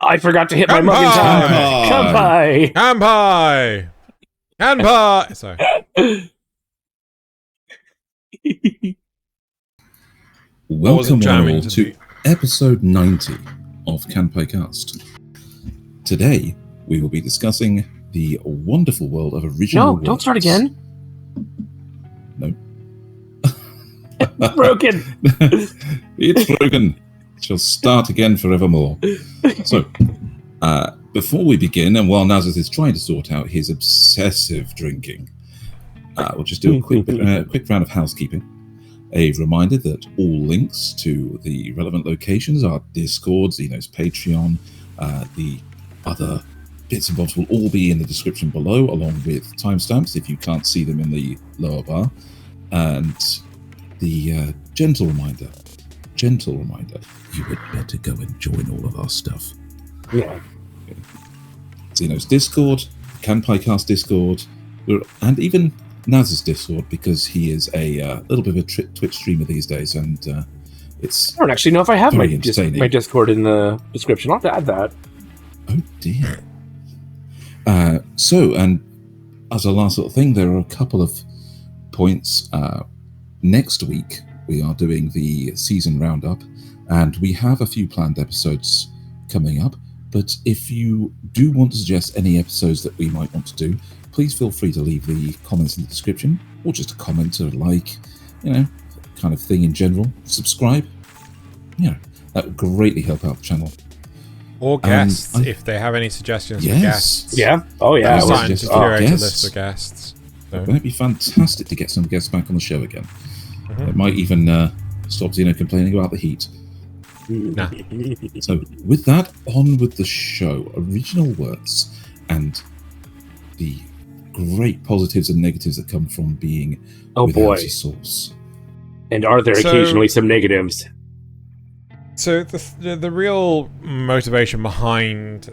I forgot to hit my mug in time. Kanpai! Kanpai! Sorry. Welcome one all to episode 90 of Kanpai Cast. Today, we will be discussing the wonderful world of original worlds. No, don't start again. No. It's broken. It's broken. It shall start again forevermore. So, before we begin, and while Nasuth is trying to sort out his obsessive drinking, we'll just do a quick round of housekeeping. A reminder that all links to the relevant locations, our Discord, Xeno's Patreon, the other bits and bobs will all be in the description below, along with timestamps if you can't see them in the lower bar. And the gentle reminder, you had better go and join all of our stuff. Yeah. Xeno's Discord, Kanpai Cast Discord, and even Naz's Discord, because he is a little bit of a Twitch streamer these days, and it's I don't actually know if I have my entertaining. Discord in the description. I'll have to add that. Oh dear. So, and as a last little thing, there are a couple of points. Next week, we are doing the season roundup, and we have a few planned episodes coming up. But if you do want to suggest any episodes that we might want to do, please feel free to leave the comments in the description, or just a comment or like, kind of thing in general. Subscribe. That would greatly help out the channel. Or guests, if they have any suggestions for guests. Yeah. Oh, yeah. I'm starting to curate a list of guests. So. That'd be fantastic to get some guests back on the show again. Mm-hmm. It might even stop Xeno complaining about the heat. Nah. So, with that, on with the show. Original works and the great positives and negatives that come from being without a source. And are there occasionally some negatives? So the real motivation behind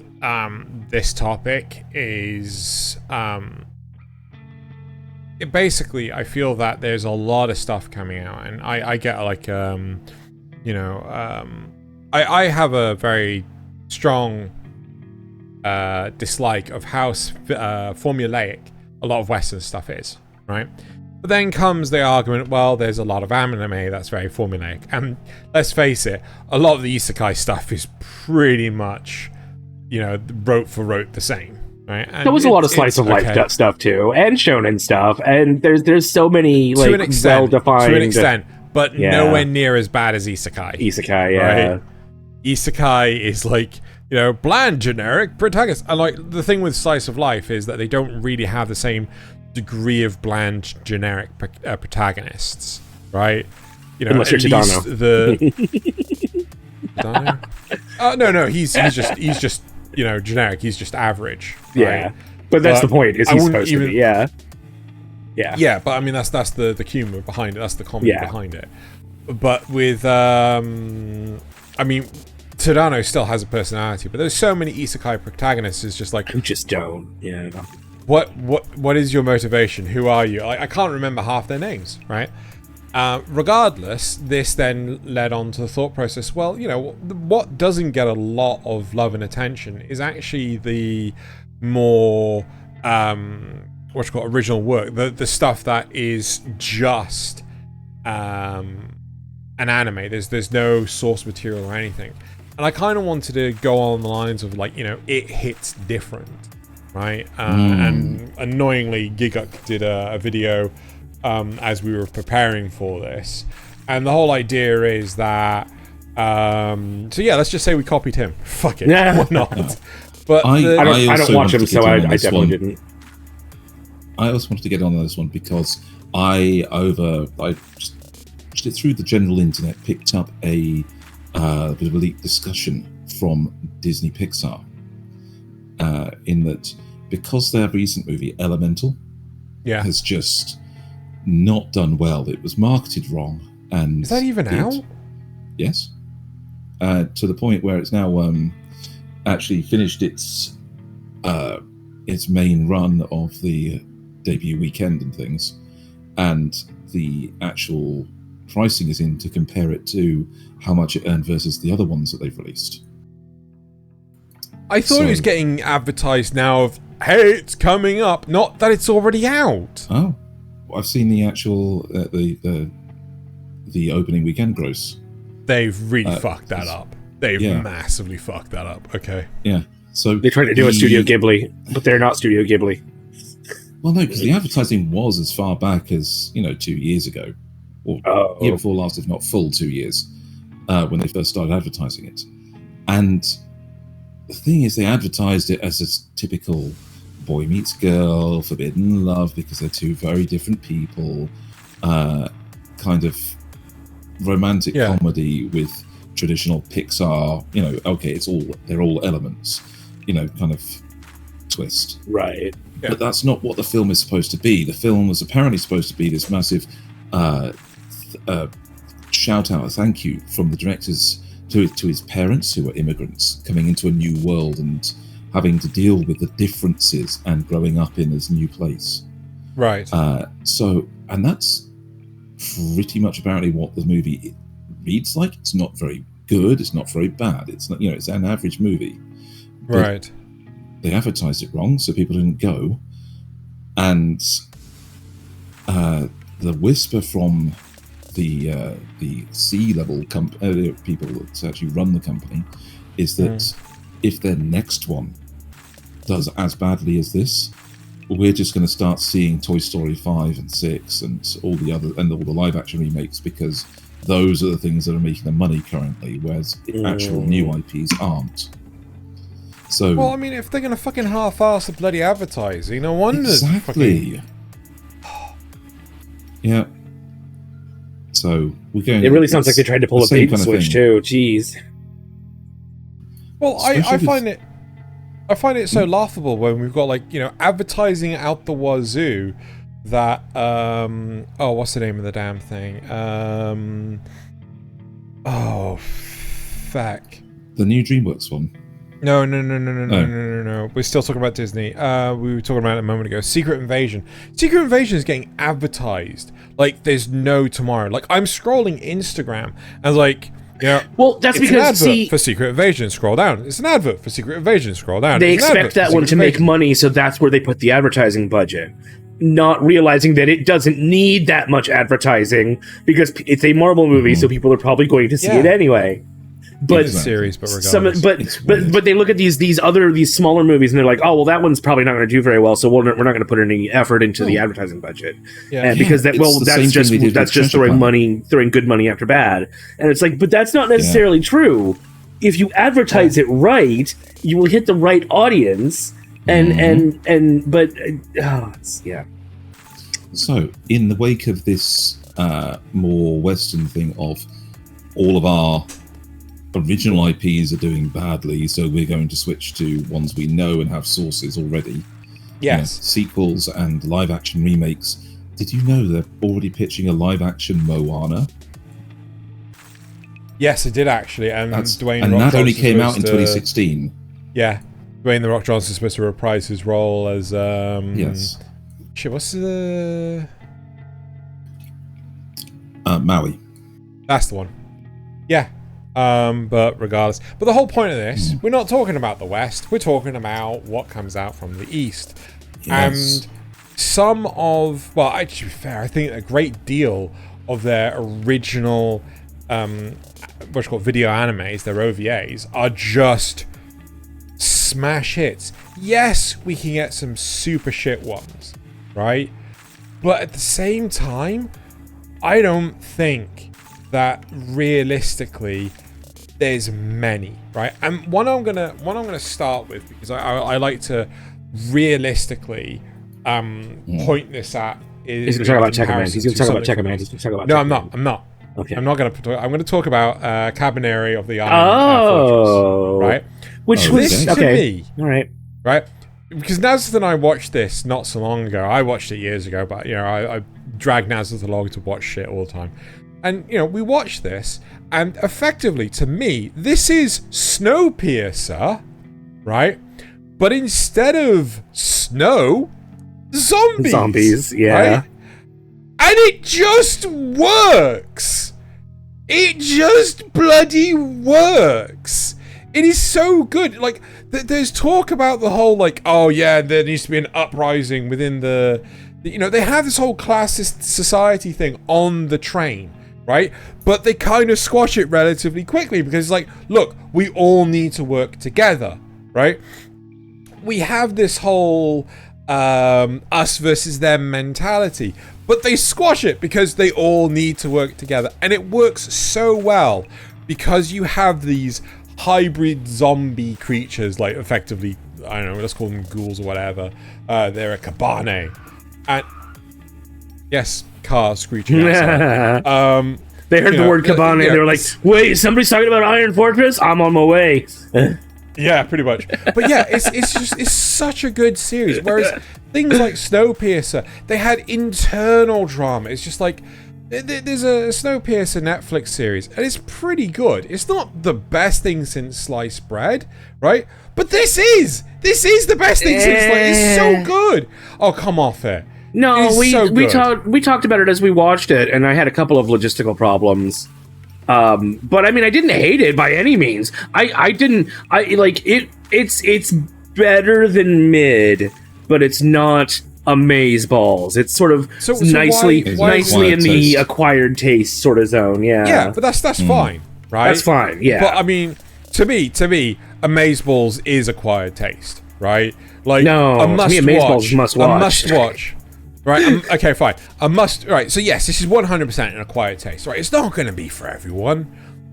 this topic is basically I feel that there's a lot of stuff coming out, and I get like I have a very strong dislike of how formulaic a lot of Western stuff is, right? But then comes the argument, well, there's a lot of anime that's very formulaic. And let's face it, a lot of the isekai stuff is pretty much, rote for rote the same, right? And there was a lot of slice of life stuff too, and shonen stuff, and there's so many like well-defined... To an extent, but nowhere near as bad as isekai. Isekai, yeah. Right? Isekai is like, bland, generic protagonist. And like, the thing with slice of life is that they don't really have the same degree of bland, generic protagonists, right? Unless you're Tadano. Tadano? No, he's just generic. He's just average. Yeah, right? But that's the point. Is he's supposed to be? Yeah. But I mean that's the humor behind it. That's the comedy behind it. But with Tadano still has a personality, but there's so many isekai protagonists. Is just like who just don't. Yeah. What is your motivation? Who are you? I can't remember half their names, right? Regardless, this then led on to the thought process, well, what doesn't get a lot of love and attention is actually the more, original work. The stuff that is just an anime. There's no source material or anything. And I kind of wanted to go on the lines of like, it hits different. Right, and annoyingly, Giguk did a video as we were preparing for this, and the whole idea is that let's just say we copied him. Fuck it, why not? But I don't watch him, so I definitely didn't. I also wanted to get on this one because I just through the general internet picked up a bit of a leaked discussion from Disney Pixar. In that, because their recent movie Elemental has just not done well. It was marketed wrong, and is that even out? Yes, to the point where it's now actually finished its main run of the debut weekend and things, and the actual pricing is in to compare it to how much it earned versus the other ones that they've released. I thought it was getting advertised now of, hey, it's coming up, not that it's already out. Oh, I've seen the actual the opening weekend gross. They've really fucked that up. They've massively fucked that up. Okay. Yeah. So they tried to do a Studio Ghibli, but they're not Studio Ghibli. Well, no, because the advertising was as far back as 2 years ago, or year before last, if not full 2 years, when they first started advertising it. And the thing is, they advertised it as a typical boy meets girl, forbidden love, because they're two very different people, kind of romantic comedy with traditional Pixar, they're all elements, kind of twist. Right. Yeah. But that's not what the film is supposed to be. The film was apparently supposed to be this massive shout out, thank you from the directors to his parents who are immigrants coming into a new world and having to deal with the differences and growing up in this new place. Right. And that's pretty much apparently what the movie reads like. It's not very good. It's not very bad. It's not, it's an average movie. Right. They advertised it wrong, so people didn't go. And the whisper from the C-level people that actually run the company is that if their next one does as badly as this, we're just going to start seeing Toy Story 5 and 6 and all the live action remakes, because those are the things that are making the money currently, whereas actual new IPs aren't. So, well, I mean, if they're going to fucking half-ass the bloody advertising, no wonder. Exactly. Yeah. So we're going. It really sounds like they tried to pull a bait and switch too. Jeez. Well, I find it so laughable when we've got advertising out the wazoo that what's the name of the damn thing? Fuck. The new DreamWorks one. No. We're still talking about Disney. We were talking about it a moment ago. Secret Invasion. Secret Invasion is getting advertised like there's no tomorrow. Like, I'm scrolling Instagram and well, that's because an advert for Secret Invasion. Scroll down. It's an advert for Secret Invasion. Scroll down. They expect that one to make money, so that's where they put the advertising budget. Not realizing that it doesn't need that much advertising because it's a Marvel movie, so people are probably going to see it anyway. But series, but regardless. But they look at these smaller movies and they're like, oh well, that one's probably not going to do very well, so we're not going to put any effort into the advertising budget, because that's just throwing good money after bad, and it's like, but that's not necessarily true. If you advertise it right, you will hit the right audience, So, in the wake of this more Western thing of all of our original IPs are doing badly, so we're going to switch to ones we know and have sources already. Yes. Sequels and live action remakes. Did you know they're already pitching a live action Moana? Yes, it did actually, and Dwayne. And that only came out in 2016. Yeah, Dwayne the Rock Johnson's supposed to reprise his role as yes. Shit, what's the Maui? That's the one. Yeah. But regardless. But the whole point of this, we're not talking about the West, we're talking about what comes out from the East. Yes. And actually, to be fair, I think a great deal of their original video animes, their OVAs, are just smash hits. Yes, we can get some super shit ones, right? But at the same time, I don't think that realistically there's many, right? And one I'm gonna start with, because I like to realistically point this at. He's gonna talk about Checkman. He's gonna talk about Checkman. No, I'm not. Okay. I'm not gonna. I'm gonna talk about Kabaneri of the Iron Fortress, right? Which was to me, all right, right? Because Nasuth and I watched this not so long ago. I watched it years ago, but I drag Nasuth along to watch shit all the time. And, we watched this, and effectively, to me, this is Snowpiercer, right? But instead of snow, zombies. Zombies, yeah. Right? And it just works. It just bloody works. It is so good. Like, there's talk about the whole, like, oh yeah, there needs to be an uprising within the you know, they have this whole classist society thing on the train, right? But they kind of squash it relatively quickly because it's like, look, we all need to work together, right? We have this whole us versus them mentality, but they squash it because they all need to work together, and it works so well because you have these hybrid zombie creatures, like effectively, I don't know, let's call them ghouls or whatever. They're a Kabaneri, and yes, cars screeching outside. They heard the word Kabaneri, they were like, wait, somebody's talking about Iron Fortress? I'm on my way. Yeah, pretty much. But yeah, it's such a good series. Whereas things like Snowpiercer, they had internal drama. It's just like, there's a Snowpiercer Netflix series, and it's pretty good. It's not the best thing since sliced bread, right? But this is the best thing since sliced. It's so good. Oh, come off it. No, we talked about it as we watched it, and I had a couple of logistical problems. But I mean, I didn't hate it by any means. It's better than mid, but it's not amazeballs. It's sort of nicely in the acquired taste sort of zone. Yeah. Yeah, but that's fine, right? That's fine. Yeah. But I mean, to me, amazeballs is acquired taste, right? Like, no, a must watch. Right, okay, fine. Right, so yes, this is 100% an acquired taste, right? It's not going to be for everyone,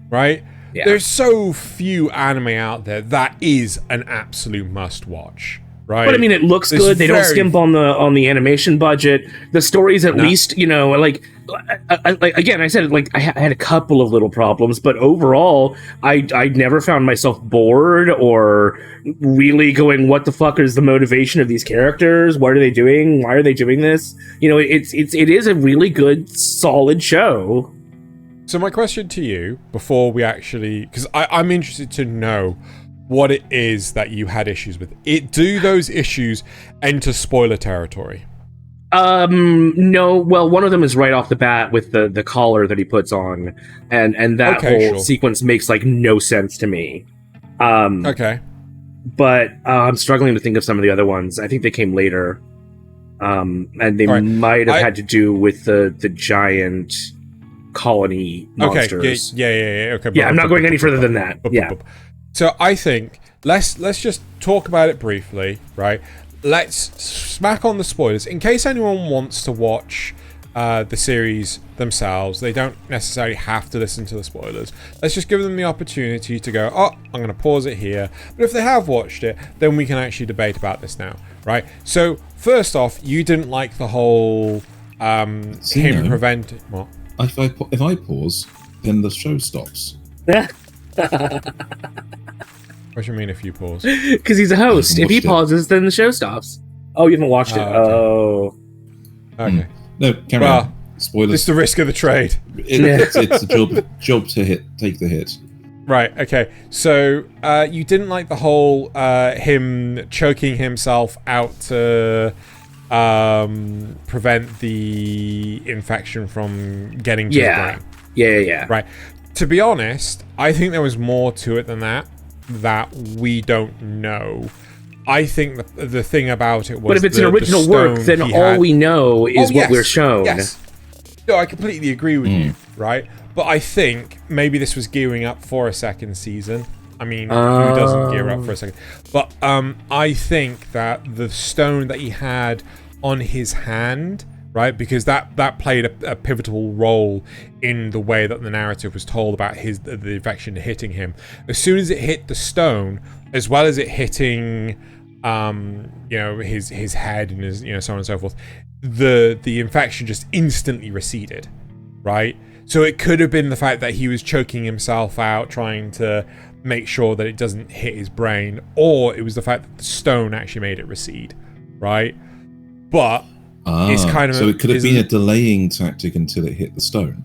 right? Yeah. There's so few anime out there that is an absolute must-watch, right? But I mean, it looks good. They don't skimp on the animation budget. The stories, at least, you know, like again, I said, like, I had a couple of little problems, but overall, I never found myself bored or really going, what the fuck is the motivation of these characters? What are they doing? Why are they doing this? You know, it is a really good, solid show. So my question to you, before we actually, because I'm interested to know what it is that you had issues with. Do those issues enter spoiler territory? No. Well, one of them is right off the bat with the collar that he puts on, and that whole sequence makes like no sense to me. Okay. But I'm struggling to think of some of the other ones. I think they came later, and they might have had to do with the giant colony monsters. Okay. Yeah. Okay. Yeah, I'm not going any further than that. Yeah. So I think let's just talk about it briefly, right? Let's smack on the spoilers in case anyone wants to watch the series themselves. They don't necessarily have to listen to the spoilers. Let's just give them the opportunity to go, oh, I'm going to pause it here. But if they have watched it, then we can actually debate about this now, right? So first off, you didn't like the whole him preventing what? If I pause, then the show stops. What do you mean if you pause? Because he's a host. If he pauses, then the show stops. Oh, you haven't watched it. Okay. Okay. No, carry on. Spoilers. It's the risk of the trade. It's a job to take the hit. Right, okay. So, you didn't like the whole him choking himself out to prevent the infection from getting to the brain. Yeah. Right. To be honest, I think there was more to it than that we don't know. I think the thing about it was, but if it's an original work, then all we know is what we're shown. Yes. No, I completely agree with you, right? But I think maybe this was gearing up for a second season. I mean, who doesn't gear up for a second? But I think that the stone that he had on his hand, right? Because that played a pivotal role in the way that the narrative was told about the infection hitting him. As soon as it hit the stone, as well as it hitting, his head and his, so on and so forth, the infection just instantly receded, right? So it could have been the fact that he was choking himself out, trying to make sure that it doesn't hit his brain, or it was the fact that the stone actually made it recede, right? But it's kind of so it could have been a delaying tactic until it hit the stone.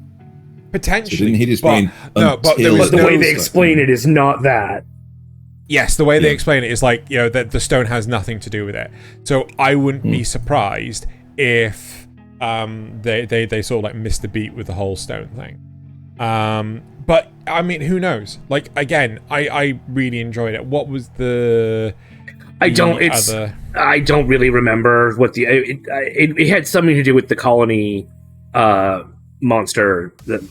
Potentially, so it didn't hit his brain. But the way they explain it is not that. Yes, the way they explain it is like, that the stone has nothing to do with it. So I wouldn't be surprised if they sort of like missed the beat with the whole stone thing. but I mean, who knows? Like, again, I really enjoyed it. What was the I don't really remember what it had something to do with the colony monster, but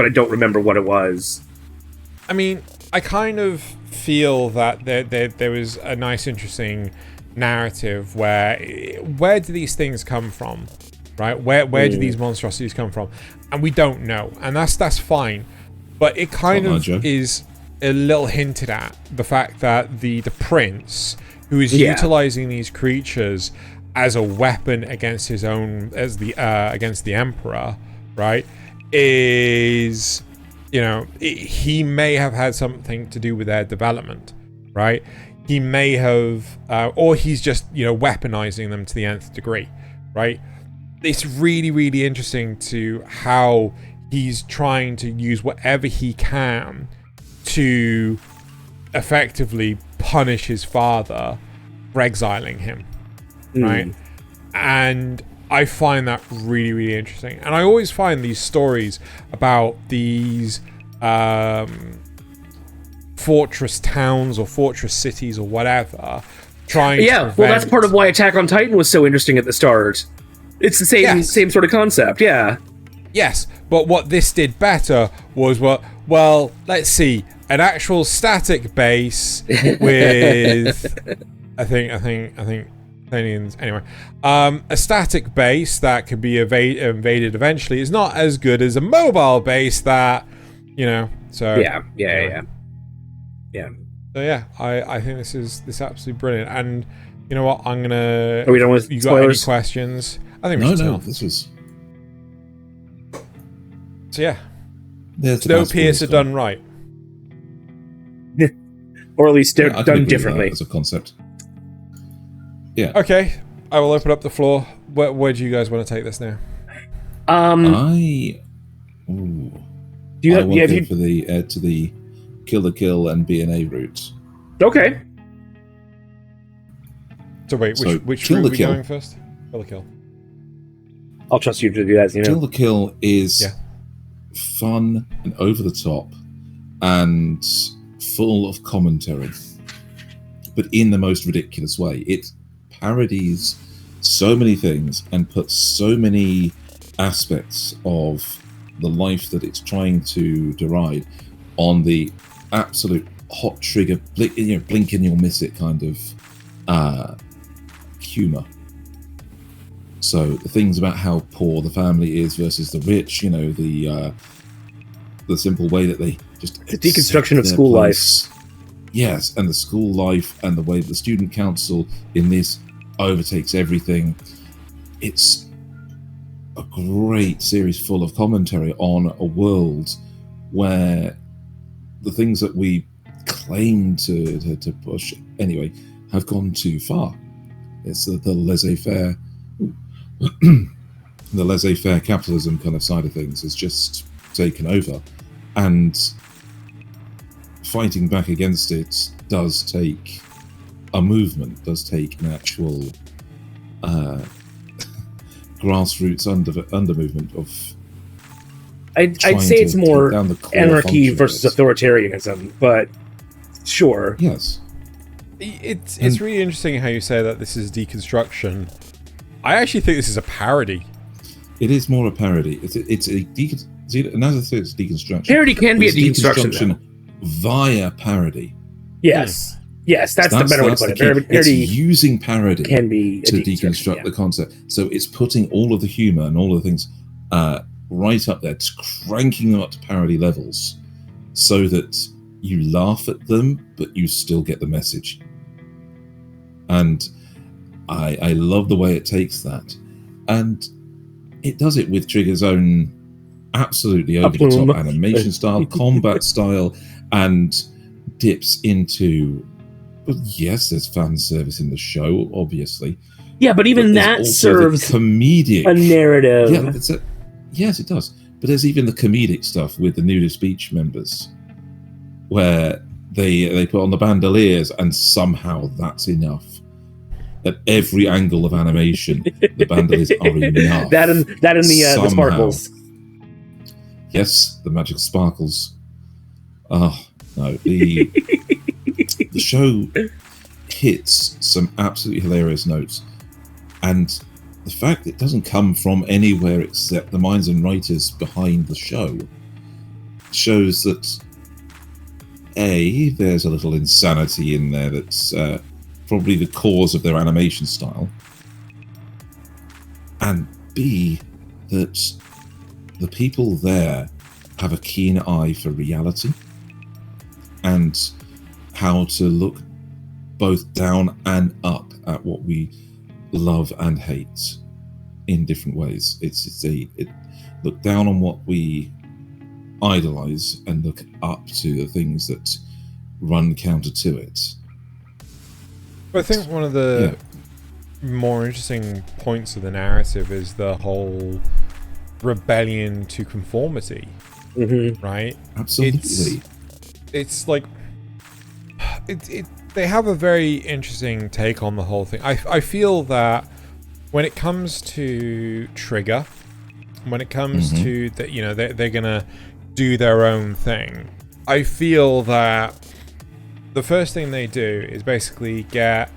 I don't remember what it was. I mean, I kind of feel that there was a nice, interesting narrative where do these things come from, right? Where do these monstrosities come from? And we don't know, and that's fine. But it kind of is a little hinted at the fact that the prince, who is utilizing these creatures as a weapon against his own, against the emperor, right, is, you know, he may have had something to do with their development, right? He may have, or he's just, you know, weaponizing them to the nth degree, right? It's really, really interesting to how he's trying to use whatever he can to effectively punish his father for exiling him, right? And I find that really, really interesting. And I always find these stories about these fortress towns or fortress cities or whatever trying to prevent... well, that's part of why Attack on Titan was so interesting at the start. It's the same sort of concept, Yes, but what this did better was well, let's see, an actual static base with I think Thaylien's anyway. A static base that could be invaded eventually is not as good as a mobile base that, you know. So yeah. So yeah, I think this is absolutely brilliant. And you know what? I'm gonna. Are we done with you spoilers? Got any questions? I think we should no. This was. So yeah, Snowpiercer done right, or at least done differently as a concept. Yeah. Okay, I will open up the floor. Where do you guys want to take this now? I want to go for the to the kill and B&A route. Okay. So wait, which route are we going first? Kill the kill. I'll trust you to do that. You know, Kill the kill is fun and over the top and full of commentary, but in the most ridiculous way. It parodies so many things and puts so many aspects of the life that it's trying to deride on the absolute hot trigger, blink and you'll miss it kind of humor. So the things about how poor the family is versus the rich, you know, the simple way that they just the deconstruction of school life. Yes, and the school life and the way the student council in this overtakes everything. It's a great series full of commentary on a world where the things that we claim to push anyway have gone too far. It's the laissez-faire the laissez-faire capitalism kind of side of things is just taken over, and fighting back against it does take a movement, does take an actual grassroots under movement of. I'd say it's more anarchy versus authoritarianism, but sure. Yes. It's really interesting how you say that this is deconstruction. I actually think this is a parody. It is more a parody. It's a deconstruction. Parody can be a deconstruction via parody. Yes. Yes, that's the better way to put it. Parody it's using parody can be to deconstruct the concept. So it's putting all of the humor and all of the things right up there, it's cranking them up to parody levels so that you laugh at them, but you still get the message. And I love the way it takes that. And it does it with Trigger's own absolutely over-the-top animation style, combat style, and dips into... Well, yes, there's fan service in the show, obviously. Yeah, but even that serves comedic a narrative. Yeah, yes, it does. But there's even the comedic stuff with the nudist beach members, where they put on the bandoliers, and somehow that's enough. At every angle of animation, the bandoliers are enough. That and the sparkles. Yes, the magic sparkles. Oh no, the show hits some absolutely hilarious notes, and the fact it doesn't come from anywhere except the minds and writers behind the show shows that there's a little insanity in there that's probably the cause of their animation style, and B, that the people there have a keen eye for reality and how to look both down and up at what we love and hate in different ways. It look down on what we idolize and look up to the things that run counter to it. But I think one of the more interesting points of the narrative is the whole rebellion to conformity, right? Absolutely. It's like they have a very interesting take on the whole thing. I feel that when it comes to Trigger, when it comes to that, you know, they're gonna do their own thing, I feel that the first thing they do is basically get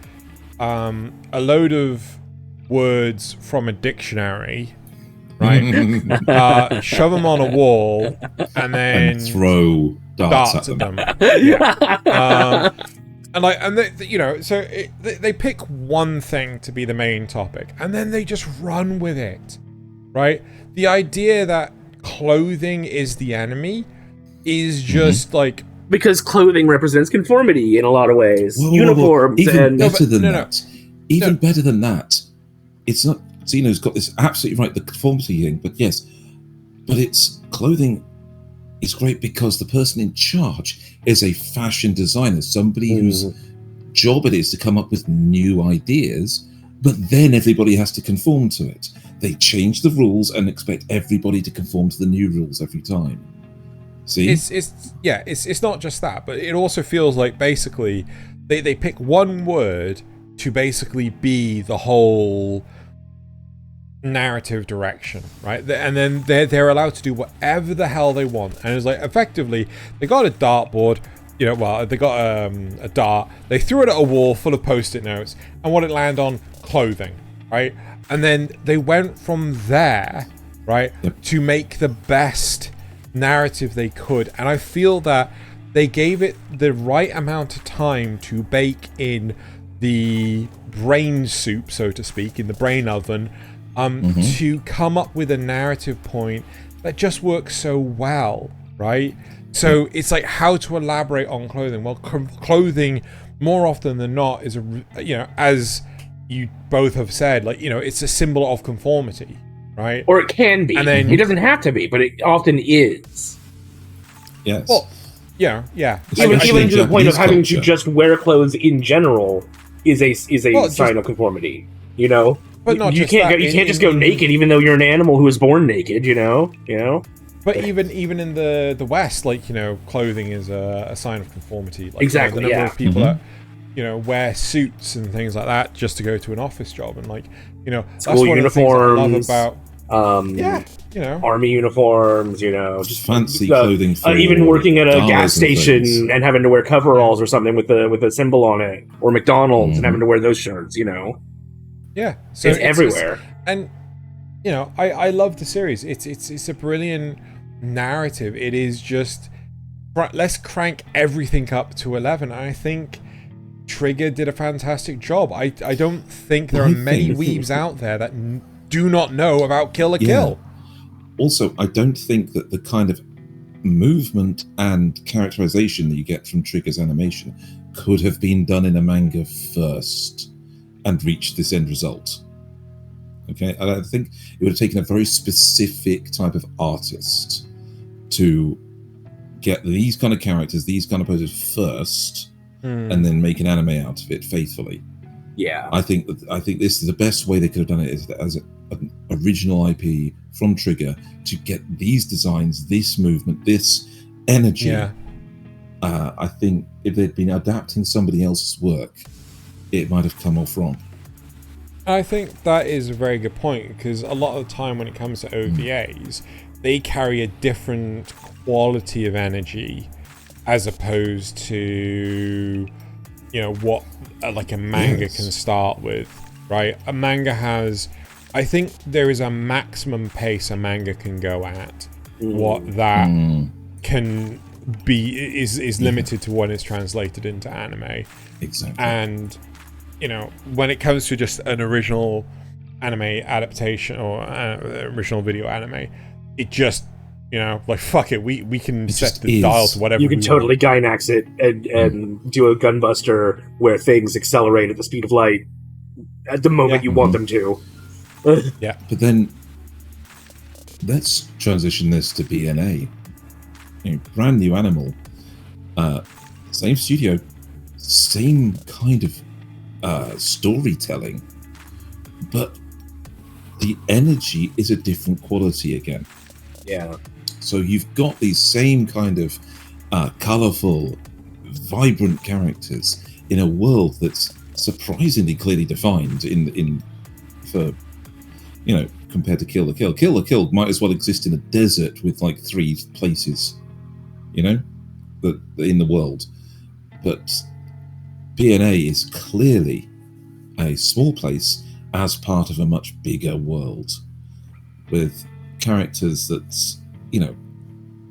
a load of words from a dictionary, right? Shove them on a wall and then throw darts at them. And they, you know, so they pick one thing to be the main topic, and then they just run with it, right? The idea that clothing is the enemy is just like, because clothing represents conformity in a lot of ways. Whoa, Uniforms even and better than that. Even better than that. It's not. Zeno's got this absolutely right, the conformity thing. But yes, but it's clothing is great because the person in charge is a fashion designer, somebody whose job it is to come up with new ideas. But then everybody has to conform to it. They change the rules and expect everybody to conform to the new rules every time. See? It's not just that, but it also feels like basically they pick one word to basically be the whole narrative direction, right? And then they're allowed to do whatever the hell they want. And it's like, effectively, they got a dartboard, you know, well, they got a dart, they threw it at a wall full of post-it notes, and what it landed on? Clothing, right? And then they went from there, right, to make the best narrative they could. And I feel that they gave it the right amount of time to bake in the brain soup, so to speak, in the brain oven, to come up with a narrative point that just works so well, right? So it's like how to elaborate on clothing. Well, clothing more often than not is as you both have said, like, you know, it's a symbol of conformity, right? Or it can be. And then it doesn't have to be, but it often is. Yes. Well, yeah. Even to the point of having to just wear clothes in general is a sign of conformity. You know, but not you can't just go naked, even though you're an animal who was born naked. You know. But even in the West, like, you know, clothing is a sign of conformity. Like, exactly. You know, the number of people that, you know, wear suits and things like that just to go to an office job, and like, you know, school that's one uniforms, of the things I love about you know, army uniforms, you know, just fancy clothing. Even working at a gas station and having to wear coveralls or something with a symbol on it, or McDonald's and having to wear those shirts, you know. Yeah, so it's everywhere. And you know, I love the series. It's a brilliant narrative. It is just, let's crank everything up to 11. I think Trigger did a fantastic job. I don't think there are many weebs out there that do not know about Kill la Kill. Also, I don't think that the kind of movement and characterization that you get from Trigger's animation could have been done in a manga first and reached this end result. Okay, and I think it would have taken a very specific type of artist to get these kind of characters, these kind of poses first, and then make an anime out of it faithfully. Yeah, I think this is the best way they could have done it, is as an original IP from Trigger to get these designs, this movement, this energy. I think if they'd been adapting somebody else's work, it might have come off wrong. I think that is a very good point, because a lot of the time when it comes to OVAs, they carry a different quality of energy as opposed to, you know, what like a manga can start with, right? A manga has, I think there is a maximum pace a manga can go at. What that can be is limited to when it's translated into anime. Exactly. And, you know, when it comes to just an original anime adaptation or original video anime, it just, you know, like, fuck it, we can set the dial to whatever you can totally Gainax it and do a gunbuster where things accelerate at the speed of light at the moment you want them to. Yeah. But then let's transition this to BNA. You know, brand new animal, same studio, same kind of storytelling, but the energy is a different quality again. Yeah. So you've got these same kind of colorful, vibrant characters in a world that's surprisingly clearly defined in for, you know, compared to Kill la Kill. Kill la Kill might as well exist in a desert with like 3 places, you know, in the world. But BNA is clearly a small place as part of a much bigger world with characters that, you know,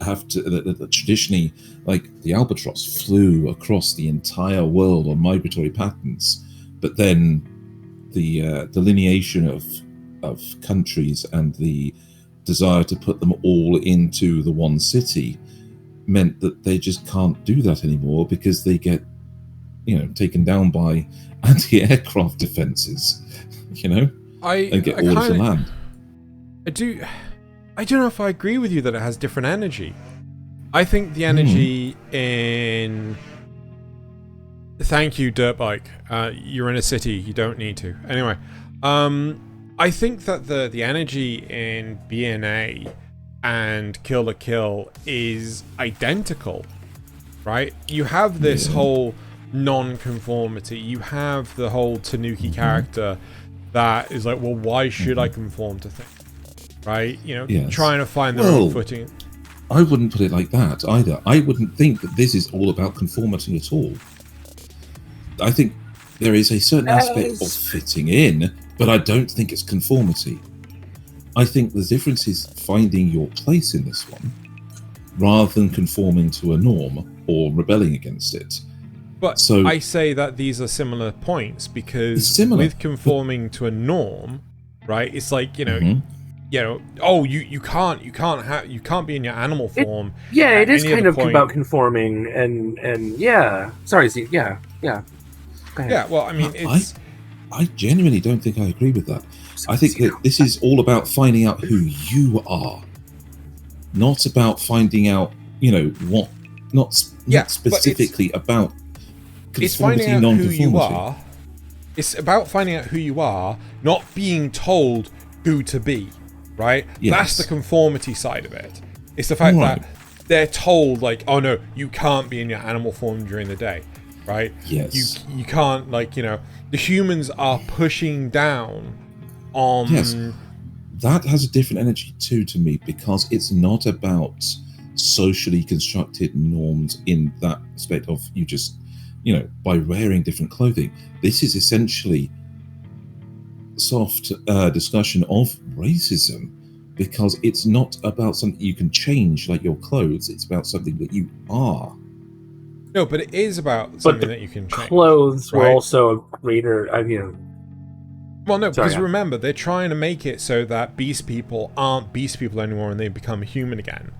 have to that traditionally, like the albatross flew across the entire world on migratory patterns, but then the delineation of countries and the desire to put them all into the one city meant that they just can't do that anymore because they get, you know, taken down by anti-aircraft defenses, you know, and get orders to land. I don't know if I agree with you that it has different energy. I think the energy in... Thank you, Dirtbike. You're in a city. You don't need to. Anyway, I think that the energy in BNA and Kill la Kill is identical, right? You have this whole non-conformity. You have the whole Tanuki character that is like, well, why should I conform to things? Right? You know, trying to find their own footing. I wouldn't put it like that either. I wouldn't think that this is all about conformity at all. I think there is a certain aspect of fitting in, but I don't think it's conformity. I think the difference is finding your place in this one, rather than conforming to a norm or rebelling against it. But so, I say that these are similar points because with conforming to a norm, right? It's like, you know, you know, oh, you can't be in your animal form. It is kind of about conforming and yeah. Sorry, Z. Yeah. Go ahead. Yeah, well, I mean, I genuinely don't think I agree with that. I think that this is all about finding out who you are, not about finding out, you know, what, not specifically about conformity, it's finding out who you are. It's about finding out who you are, not being told who to be, right? Yes. That's the conformity side of it. It's the fact that they're told, like, oh no, you can't be in your animal form during the day, right? Yes. You can't, like, you know, the humans are pushing down on... Yes. That has a different energy too to me, because it's not about socially constructed norms in that aspect of you just, you know, by wearing different clothing. This is essentially soft discussion of racism, because it's not about something you can change like your clothes. It's about something that you are. No, but it is about something that you can change. Clothes were also a greater, well, no, because remember, they're trying to make it so that beast people aren't beast people anymore and they become human again,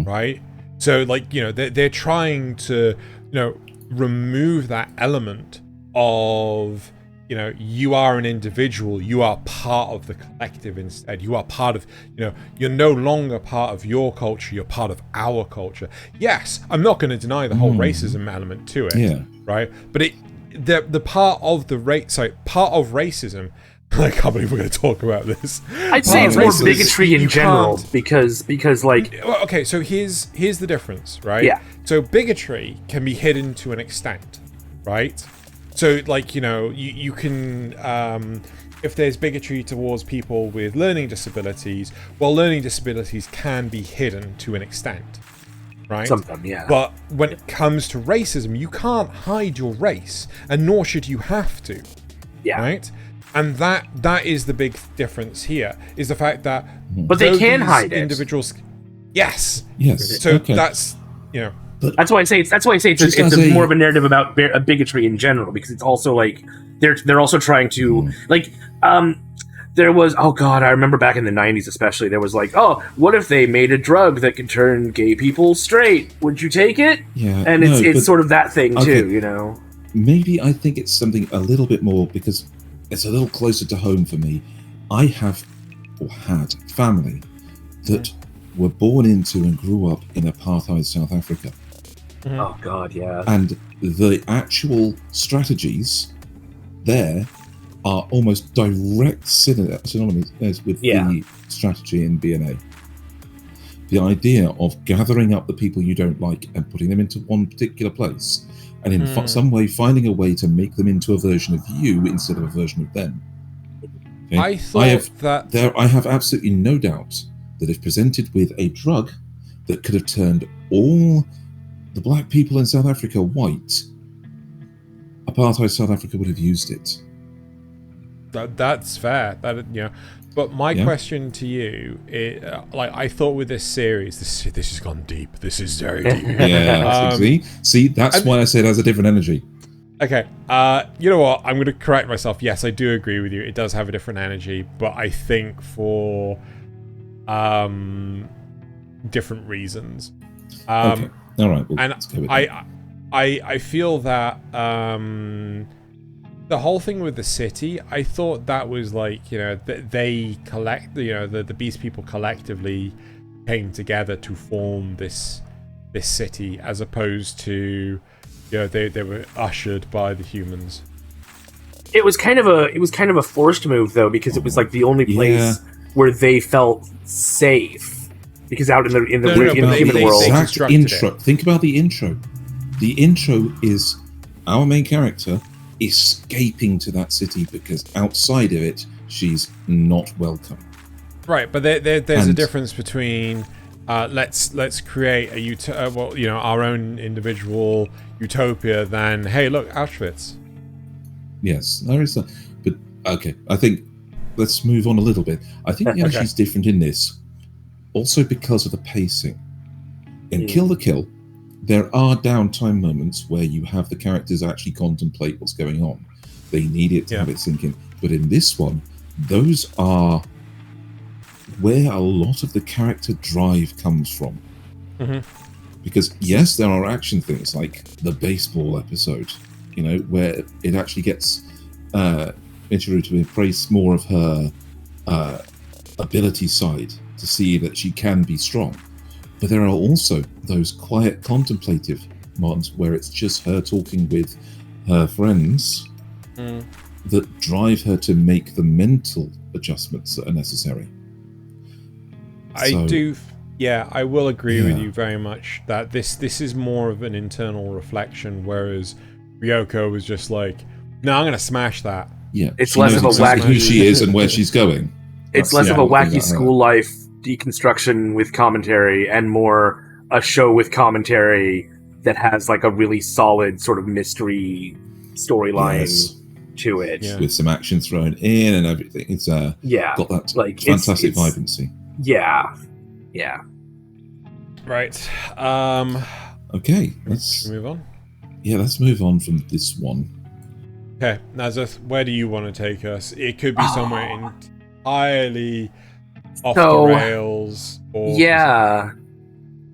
right? So, like, you know, they're trying to, you know, remove that element of, you know, you are an individual, you are part of the collective instead. You are part of, you know, you're no longer part of your culture, you're part of our culture. Yes, I'm not going to deny the whole racism element to it, right? But the part of racism, I can't believe we're going to talk about this. I'd say it's more bigotry in general, because like... Okay, so here's the difference, right? Yeah. So bigotry can be hidden to an extent, right? So, like, you know, you can... if there's bigotry towards people with learning disabilities, well, learning disabilities can be hidden to an extent, right? Some of them, yeah. But when it comes to racism, you can't hide your race, and nor should you have to. Yeah. Right? And that is the big difference here, is the fact that... But they can hide it. Individuals... Yes. So that's, That's why I say it's more of a narrative about bigotry in general, because it's also like they're also trying to there was, oh god, I remember back in the 90s especially, there was like, oh, what if they made a drug that could turn gay people straight? Would you take it? Yeah. And it's sort of that thing too, Maybe I think it's something a little bit more, because it's a little closer to home for me. I have, or had, family that were born into and grew up in apartheid South Africa. Oh god, yeah. And the actual strategies there are almost direct synonymous with the strategy in BNA. The idea of gathering up the people you don't like and putting them into one particular place, and in some way finding a way to make them into a version of you instead of a version of them. Okay? I have absolutely no doubt that if presented with a drug that could have turned all the black people in South Africa white, apartheid South Africa would have used it. That's fair. But my question to you is, I thought with this series, this has gone deep. This is very deep. Yeah, see, that's why I said it has a different energy. Okay, you know what? I'm going to correct myself. Yes, I do agree with you. It does have a different energy, but I think for different reasons. Okay. All right. Well, and I feel that the whole thing with the city, I thought that was like, they collect, the Beast People collectively came together to form this city, as opposed to, they were ushered by the humans. It was kind of a forced move though, because it was like the only place where they felt safe. Because out in the human world, intro. Think about the intro. The intro is our main character escaping to that city because outside of it, she's not welcome. Right, but there's a difference between let's create our own individual utopia than, hey, look, Auschwitz. Yes, there is that. But okay, I think let's move on a little bit. I think the energy's different in this. Also because of the pacing. In Kill the Kill, there are downtime moments where you have the characters actually contemplate what's going on. They need it to have it sink in. But in this one, those are where a lot of the character drive comes from. Because yes, there are action things like the baseball episode, where it actually gets Yeeture to embrace more of her ability side, to see that she can be strong. But there are also those quiet contemplative moments where it's just her talking with her friends that drive her to make the mental adjustments that are necessary. I will agree with you very much that this is more of an internal reflection, whereas Ryoko was just like, no, I'm going to smash that. Yeah, it's less of a wacky who she is and where she's going. It's less of a wacky school life deconstruction with commentary and more a show with commentary that has like a really solid sort of mystery storyline to it, with some action thrown in and everything. It's got that like fantastic vibrancy. Yeah. Right. Okay, let's move on. Yeah, let's move on from this one. Okay, Nasuth, where do you want to take us? It could be somewhere entirely off the rails.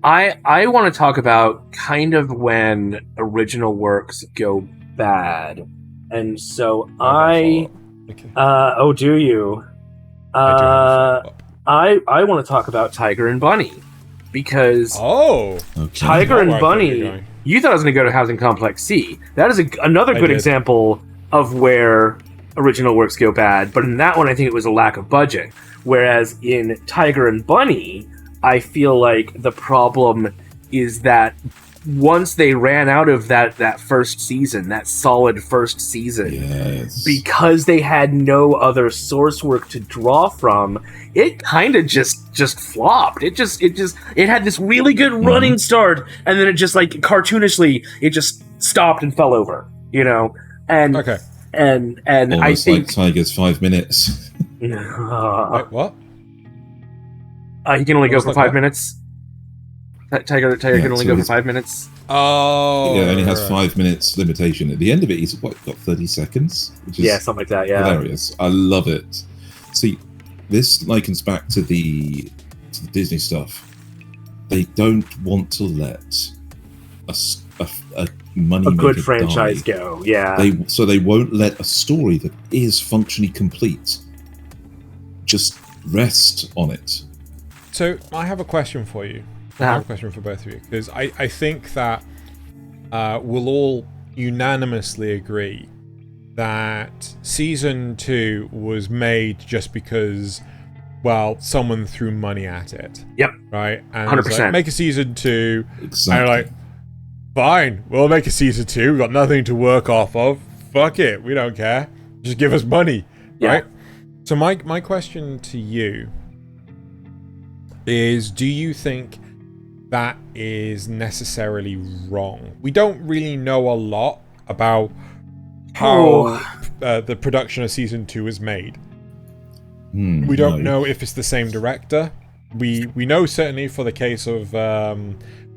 I want to talk about kind of when original works go bad, and so do you? I want to talk about Tiger and Bunny, because Tiger and Bunny, you thought I was going to go to Housing Complex C. That is another good example of where original works go bad, but in that one I think it was a lack of budget. Whereas in Tiger and Bunny, I feel like the problem is that once they ran out of that first season, that solid first season, because they had no other source work to draw from, it kind of just flopped. It had this really good running start, and then it just, like, cartoonishly, it just stopped and fell over, you know? And and almost I think like Tiger's 5 minutes. Wait, what? He can only go for 5 minutes. Tiger can only go for 5 minutes. Oh, yeah, it only has 5 minutes limitation. At the end of it, he's got 30 seconds, which is something like that. Yeah, hilarious. I love it. See, this likens back to the Disney stuff. They don't want to let a money a good franchise go. Yeah, they won't let a story that is functionally complete just rest on it. So I have a question for you. I have a question for both of you, because I think that we'll all unanimously agree that season 2 was made just because, well, someone threw money at it. Yep. Right? And 100%. like, make a season 2. Exactly. And like, fine, we'll make a season 2. We've got nothing to work off of. Fuck it. We don't care. Just give us money. Yeah. Right? So my question to you is, do you think that is necessarily wrong? We don't really know a lot about how the production of season 2 is made. We don't know if it's the same director. We know certainly for the case of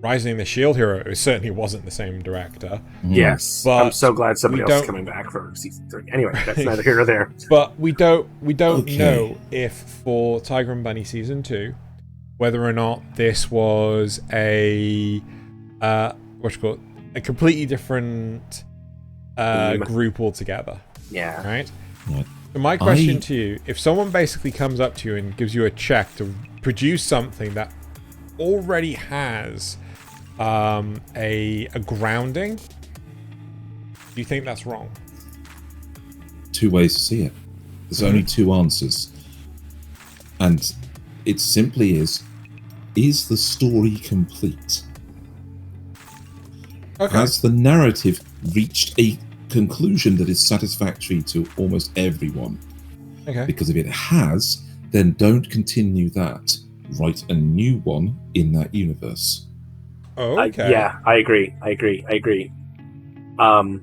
Rising the Shield Hero, it certainly wasn't the same director. Yes, but I'm so glad somebody else is coming back for season 3. Anyway, that's neither here nor there. But we don't know if for Tiger and Bunny season 2, whether or not this was a completely different group altogether. Yeah. Right? So my question to you, if someone basically comes up to you and gives you a check to produce something that already has a grounding, do you think that's wrong? 2 ways to see it. There's only 2 answers. And it simply is the story complete? Okay. Has the narrative reached a conclusion that is satisfactory to almost everyone? Okay. Because if it has, then don't continue that. Write a new one in that universe. Okay. Yeah, I agree.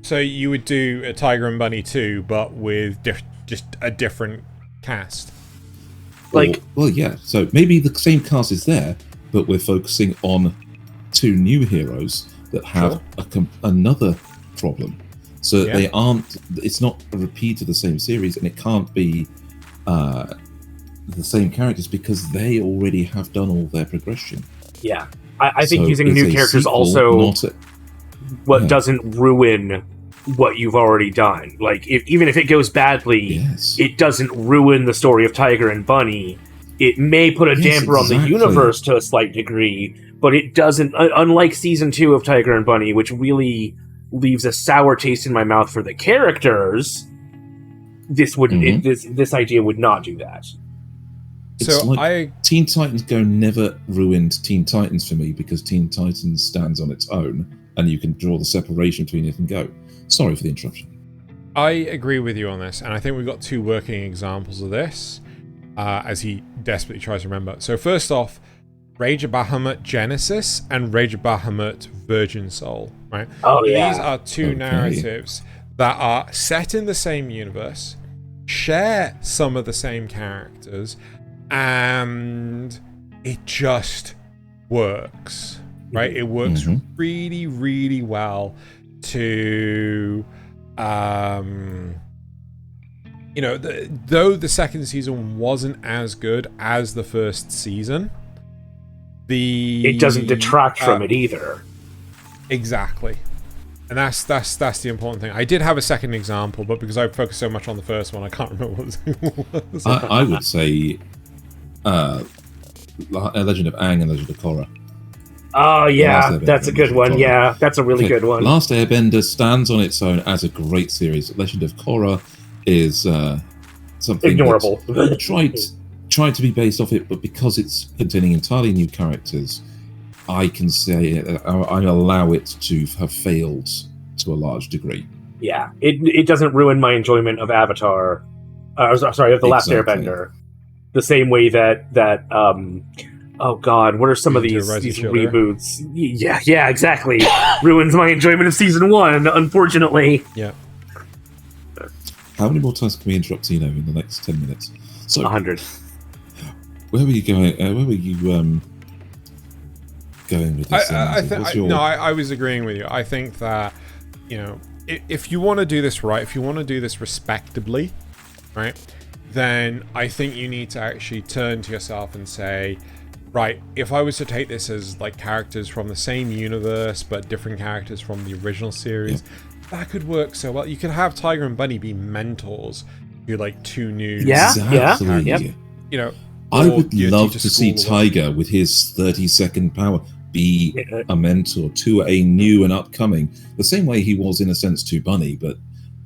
So you would do a Tiger and Bunny 2, but with just a different cast? Yeah. So maybe the same cast is there, but we're focusing on 2 new heroes that have another problem. So they aren't. It's not a repeat of the same series, and it can't be the same characters because they already have done all their progression. Yeah, I think using new characters also doesn't ruin what you've already done. Like, even if it goes badly, it doesn't ruin the story of Tiger and Bunny. It may put a damper on the universe to a slight degree, but it doesn't. Unlike season 2 of Tiger and Bunny, which really leaves a sour taste in my mouth for the characters, this wouldn't. This idea would not do that. It's like Teen Titans Go never ruined Teen Titans for me because Teen Titans stands on its own, and you can draw the separation between it and Go. Sorry for the interruption. I agree with you on this, and I think we've got 2 working examples of this as he desperately tries to remember. So first off, Rage of Bahamut Genesis and Rage of Bahamut Virgin Soul, right? Oh, yeah. These are 2 narratives that are set in the same universe, share some of the same characters, and it just works, right? It works really, really well to, though the second season wasn't as good as the first season, it doesn't detract from it either. Exactly. And that's the important thing. I did have a second example, but because I focused so much on the first one, I can't remember what it was. I would say Legend of Aang and Legend of Korra. Oh, yeah, that's a good one. Yeah, that's a really good one. Last Airbender stands on its own as a great series. Legend of Korra is something ignorable. tried to be based off it, but because it's containing entirely new characters, I can say I allow it to have failed to a large degree. Yeah, it doesn't ruin my enjoyment of Avatar. Sorry, of The Last Airbender. The same way that oh god, what are some of these reboots? Yeah, exactly. Ruins my enjoyment of season 1, unfortunately. Yeah. How many more times can we interrupt Tino in the next 10 minutes? So 100. Where were you going? Where were you going with this? I was agreeing with you. I think that, if you want to do this right, if you want to do this respectably, right, then I think you need to actually turn to yourself and say, right, if I was to take this as like characters from the same universe but different characters from the original series, that could work so well. You could have Tiger and Bunny be mentors to like 2 new exactly. I would love to see Tiger with his 30-second power be a mentor to a new and upcoming, the same way he was in a sense to Bunny, but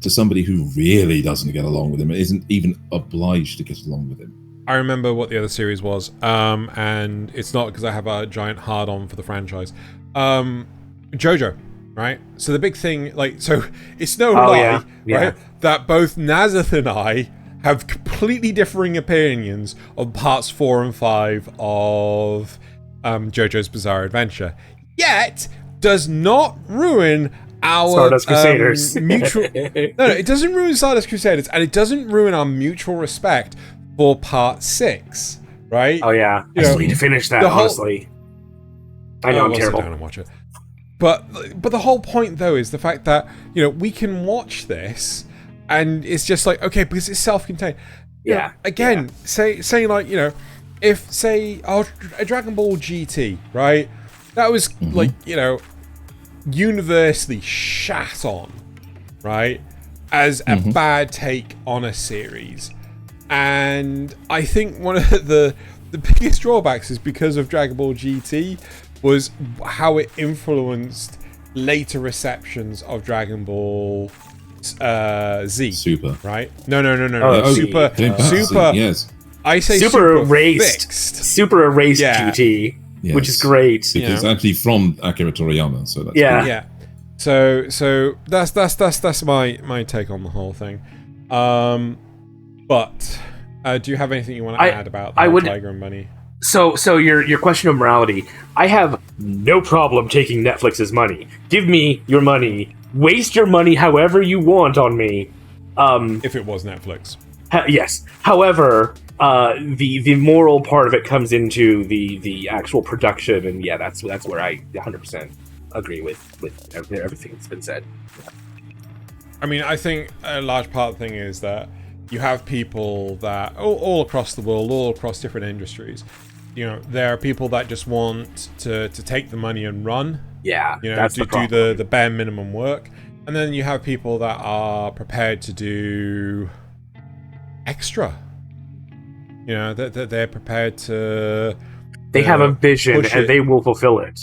to somebody who really doesn't get along with him and isn't even obliged to get along with him. I remember what the other series was, and it's not because I have a giant hard-on for the franchise. JoJo, right? So the big thing, it's no lie, right, that both Nasuth and I have completely differing opinions on parts 4 and 5 of JoJo's Bizarre Adventure. Yet, does not ruin our Stardust Crusaders. mutual. No, it doesn't ruin Stardust Crusaders, and it doesn't ruin our mutual respect for part 6, right? Oh yeah, I still need to finish that. Honestly, I know I'm terrible. Sit down and watch it. But the whole point though is the fact that we can watch this, and it's just like, okay, because it's self-contained. Say like if say a Dragon Ball GT, right? That was universally shat on, right, as a bad take on a series. And I think one of the biggest drawbacks is because of Dragon Ball GT was how it influenced later receptions of Dragon Ball Z. Super. Right? No. Super. Yes. I say super erased. Super erased GT, which is great. Because actually from Akira Toriyama, so that's cool. Yeah. So that's my take on the whole thing. But do you have anything you want to add about Tiger and Bunny? So your question of morality, I have no problem taking Netflix's money. Give me your money. Waste your money however you want on me. If it was Netflix. Yes. However, the moral part of it comes into the actual production, and that's where I 100% agree with everything that's been said. Yeah. I mean, I think a large part of the thing is that you have people that all across the world, all across different industries. There are people that just want to take the money and run. Yeah, that's do the bare minimum work, and then you have people that are prepared to do extra. That they're prepared to. They have a vision and they will fulfill it.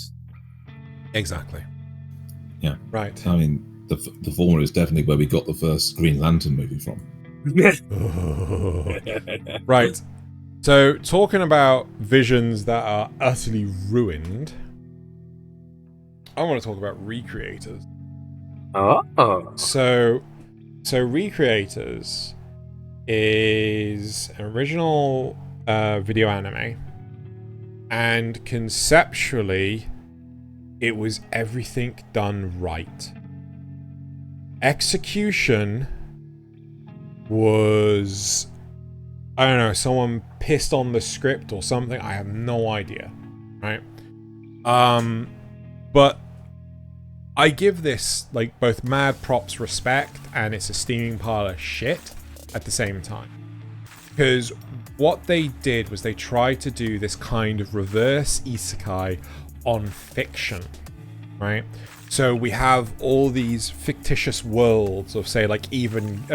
Exactly. Yeah. Right. I mean, the former is definitely where we got the first Green Lantern movie from. Right. So, talking about visions that are utterly ruined, I want to talk about ReCreators. Oh. So ReCreators is an original video anime, and conceptually, it was everything done right. Execution was, I don't know, someone pissed on the script or something. I have no idea, right? But I give this both mad props, respect, and it's a steaming pile of shit at the same time. Because what they did was they tried to do this kind of reverse isekai on fiction, right? So we have all these fictitious worlds of, say, not Evangelion,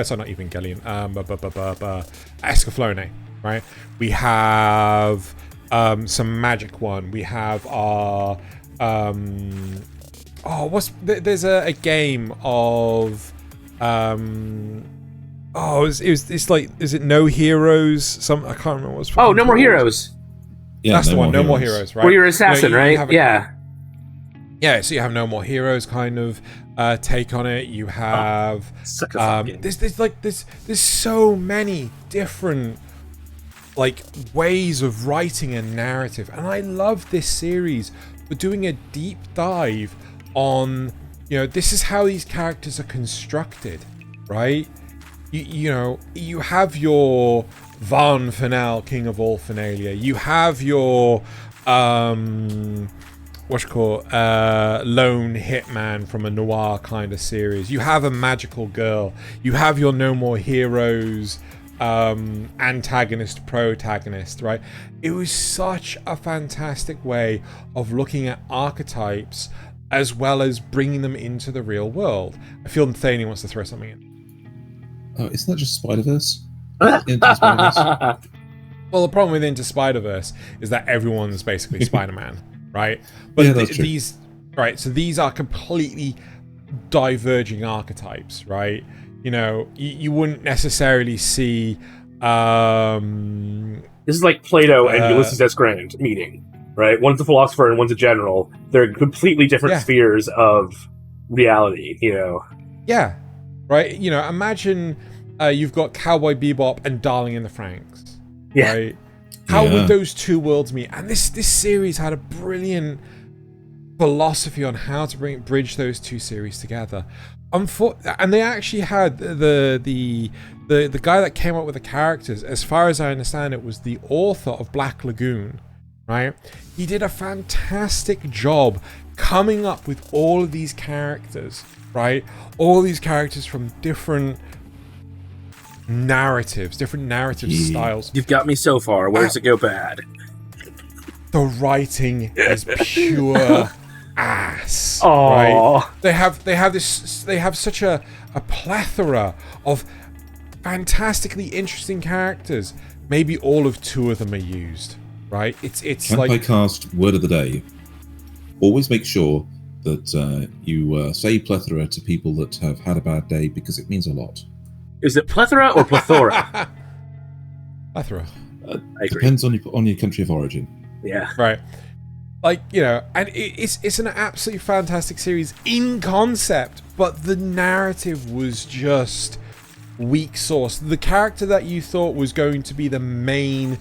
Escaflowne, right? We have some magic one. We have our there's a game of it's like, is it No Heroes? I can't remember what's. No More Heroes. Yeah, that's the one. No More Heroes, right? Where you're an assassin, right? Yeah. Yeah, so you have No More Heroes kind of take on it. You have there's so many different like ways of writing a narrative, and I love this series for doing a deep dive on, you know, this is how these characters are constructed, right? You have your Van Finale, King of all Finalia. You have your lone hitman from a noir kind of series. You have a magical girl. You have your No More Heroes antagonist, protagonist, right? It was such a fantastic way of looking at archetypes as well as bringing them into the real world. I feel Thaylien wants to throw something in. Oh, isn't that just Spider-Verse? Well, the problem with Into Spider-Verse is that everyone's basically Spider-Man, right? But yeah, that's true. These are completely diverging archetypes, right? You know, you wouldn't necessarily see this is like Plato and Ulysses S. Grant meeting, right? One's a philosopher and one's a general. They're completely different spheres of reality, you know. Yeah, right. You know, imagine you've got Cowboy Bebop and Darling in the Franxx, right? How would those two worlds meet? And this series had a brilliant philosophy on how to bridge those two series together. And they actually had the guy that came up with the characters, as far as I understand it, was the author of Black Lagoon, right? He did a fantastic job coming up with all of these characters, right? All these characters from different narratives, different narrative styles. You've got me so far. Where does it go bad? The writing is pure ass. Aww. Right? They have such a plethora of fantastically interesting characters. Maybe all of two of them are used, right? It's Kanpai like Cast word of the day. Always make sure that you say plethora to people that have had a bad day, because it means a lot. Is it plethora or plethora? Plethora. I agree. Depends on your country of origin. Yeah. Right. Like, you know, and it's an absolutely fantastic series in concept, but the narrative was just weak sauce. The character that you thought was going to be the main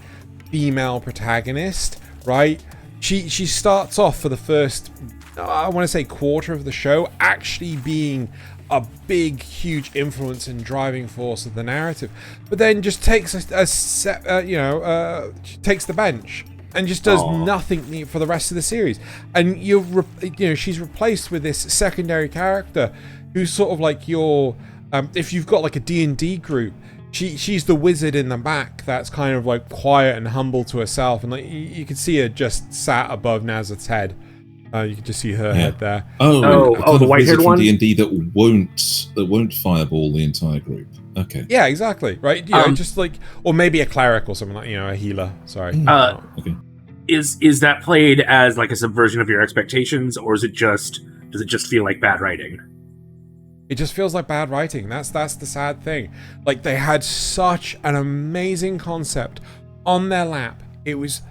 female protagonist, right? She starts off for the first, I want to say, quarter of the show actually being a big, huge influence and driving force of the narrative, but then just takes takes the bench and just does nothing for the rest of the series. And she's replaced with this secondary character who's sort of like your if you've got like a D&D group, she's the wizard in the back that's kind of like quiet and humble to herself, and like you can see her just sat above Nasuth's head. You can just see her head there. Oh, the white-haired one? D&D that won't fireball the entire group. Okay. Yeah, exactly. Right. You know, just like, or maybe a cleric or something, like, you know, a healer. Sorry. Okay. Is that played as like a subversion of your expectations, or does it just feel like bad writing? It just feels like bad writing. That's the sad thing. Like, they had such an amazing concept on their lap. It was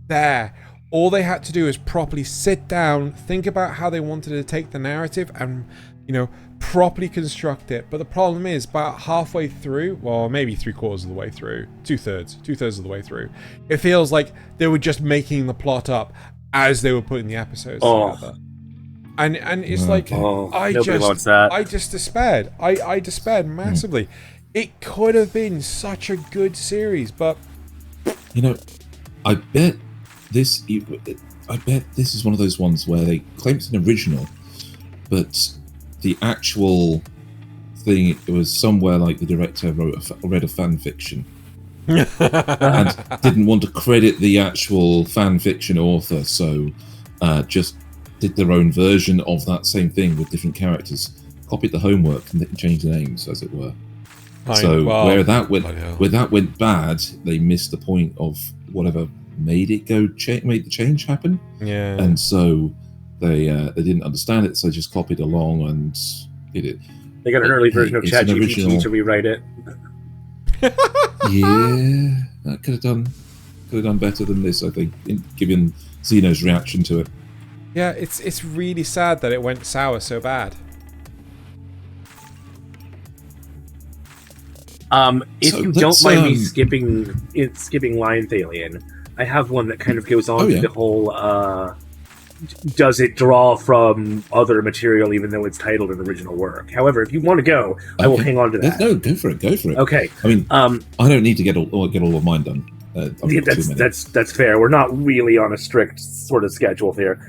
there. All they had to do is properly sit down, think about how they wanted to take the narrative, and, you know, properly construct it. But the problem is, about halfway through, well, maybe 3/4 of the way through, two-thirds of the way through, it feels like they were just making the plot up as they were putting the episodes together. And it's like, I just despaired. I despaired massively. It could have been such a good series, but, you know, I bet this is one of those ones where they claim it's an original, but the actual thing, it was somewhere like the director read a fan fiction and didn't want to credit the actual fan fiction author, so just did their own version of that same thing with different characters, copied the homework and changed the names, as it were. Where that went bad, they missed the point of whatever made it made the change happen. Yeah. And so they didn't understand it, so they just copied along and did it. They got an early version of ChatGPT to rewrite it. Yeah, that could have done better than this, I think, given Xeno's reaction to it. Yeah, it's really sad that it went sour so bad. If you don't mind me skipping line Thaylien, I have one that kind of goes on to the whole does it draw from other material even though it's titled an original work. However, if you want to go, I will hang on to that. No, go for it. Okay. I mean, I don't need to get all of mine done. That's fair. We're not really on a strict sort of schedule here.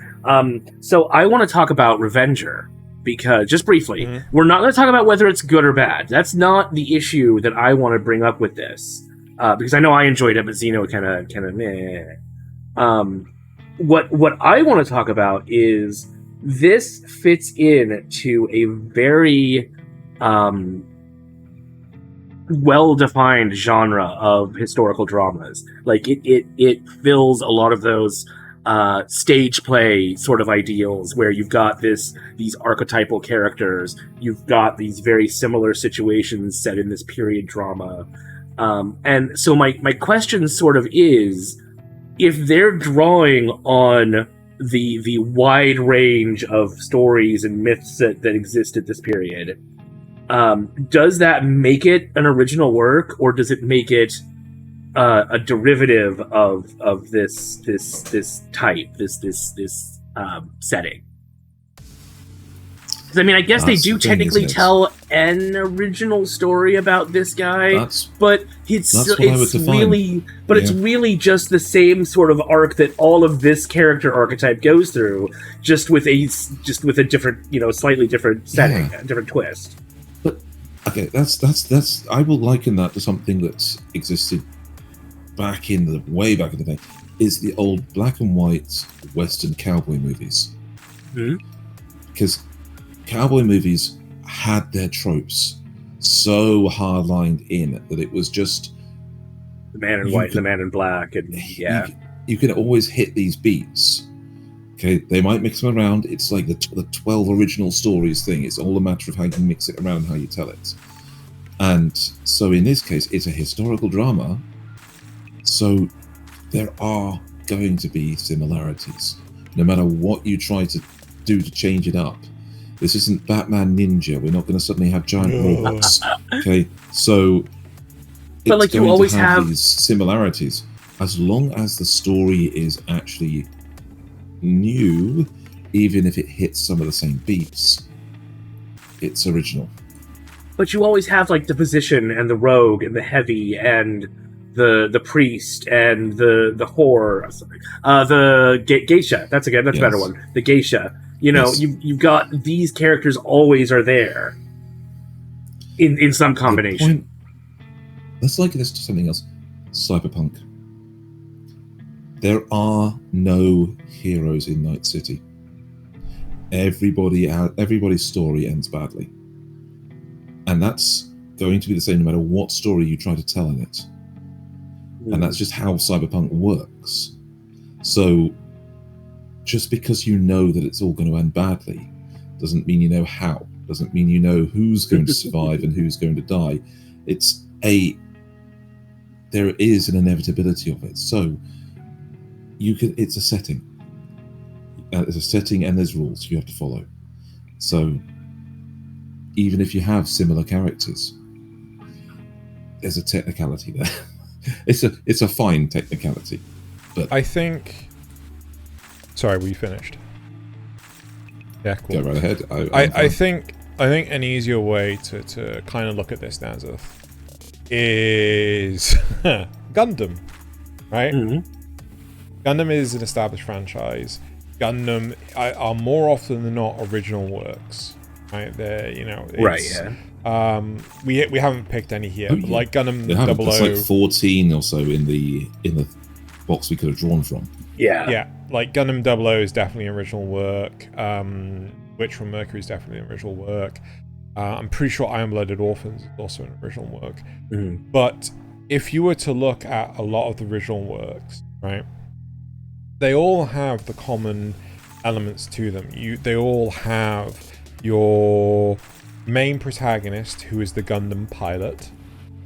So I want to talk about Revenger. Because, just briefly, we're not going to talk about whether it's good or bad. That's not the issue that I want to bring up with this. Because I know I enjoyed it, but Xeno kind of meh. What I want to talk about is this fits in to a very well-defined genre of historical dramas. Like, it fills a lot of those stage play sort of ideals where you've got these archetypal characters, you've got these very similar situations set in this period drama. And so my question sort of is, if they're drawing on the wide range of stories and myths that exist at this period, does that make it an original work, or does it make it a derivative of this type, this setting? Because I mean, I guess they do technically tell an original story about this guy, but it's really just the same sort of arc that all of this character archetype goes through, just with a different, slightly different setting, a different twist. But okay, that's I will liken that to something that's existed way back in the day, is the old black and white Western cowboy movies. Because cowboy movies had their tropes so hard-lined in that it was just the man in white, the man in black, and you can always hit these beats. Okay, they might mix them around. It's like the 12 original stories thing. It's all a matter of how you mix it around and how you tell it. And so in this case, it's a historical drama. So there are going to be similarities, no matter what you try to do to change it up. This isn't Batman Ninja. We're not going to suddenly have giant robots. Okay, so but like, you always have these similarities, as long as the story is actually new, even if it hits some of the same beats, it's original. But you always have like the physician and the rogue and the heavy and the priest and the whore, the geisha. That's a better one. The geisha. You've got these characters always are there in some combination. Let's liken this to something else. Cyberpunk. There are no heroes in Night City. Everybody's story ends badly, and that's going to be the same no matter what story you try to tell in it. And that's just how Cyberpunk works. So just because you know that it's all going to end badly doesn't mean you know how, doesn't mean you know who's going to survive and who's going to die. There is an inevitability of it. So it's a setting. There's a setting and there's rules you have to follow. So even if you have similar characters, there's a technicality there. It's a fine technicality, but I think. Sorry, were you finished? Yeah, cool. Go right ahead. I think an easier way to kind of look at this, Nasuth, is Gundam, right? Mm-hmm. Gundam is an established franchise. Gundam are more often than not original works, right? They're right, yeah. We haven't picked any here, but like Gundam 00. There's like 14 or so in the box we could have drawn from. Yeah, like Gundam 00 is definitely an original work. Witch from Mercury is definitely an original work. I'm pretty sure Iron Blooded Orphans is also an original work. Mm. But if you were to look at a lot of the original works, right, they all have the common elements to them. They all have your main protagonist, who is the Gundam pilot.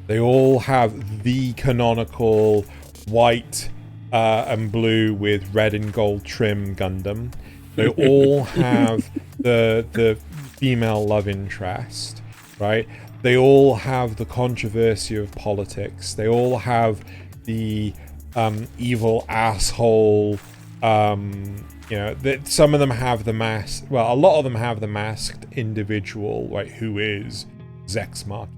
They all have the canonical white and blue with red and gold trim Gundam. They all have the female love interest, right? They all have the controversy of politics. They all have the evil asshole. Some of them have the mask. Well, a lot of them have the masked individual, right? Who is Zexmark.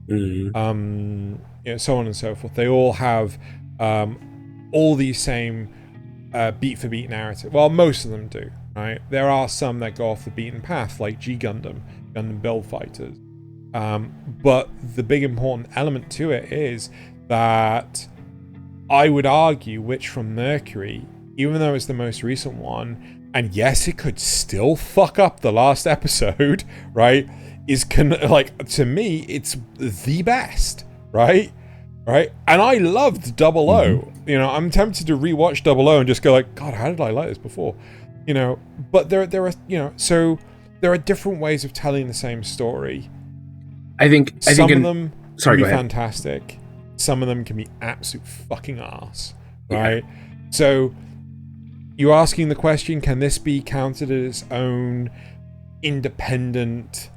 So on and so forth. They all have all these same beat for beat narrative. Well, most of them do, right? There are some that go off the beaten path, like G Gundam Build Fighters. But the big important element to it is that I would argue Witch from Mercury, even though it's the most recent one, and yes, it could still fuck up the last episode, right? To me, it's the best, right? And I loved Double O. I'm tempted to rewatch Double O and just go like, God, how did I like this before? But there are, so there are different ways of telling the same story. I think some of them can be fantastic. Some of them can be absolute fucking arse, right? Yeah. So you're asking the question, can this be counted as its own independent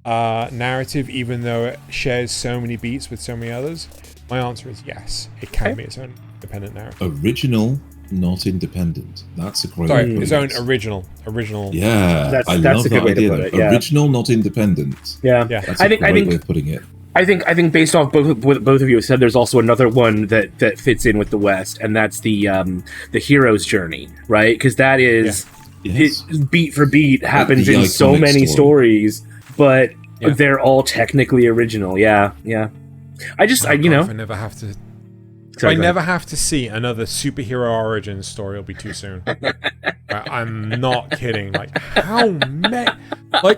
narrative, even though it shares so many beats with so many others? My answer is yes. It can be its own independent narrative. Original, not independent. That's a great Sorry, its own original. Yeah, that's a good way to put it. Yeah. Original, not independent. Yeah. That's a great way of putting it. I think based off what both of you have said, there's also another one that fits in with the West, and that's the hero's journey, right? Because that is beat for beat happens in so many stories, but they're all technically original. Yeah. If I never have to see another superhero origin story, it'll be too soon. I'm not kidding. Like,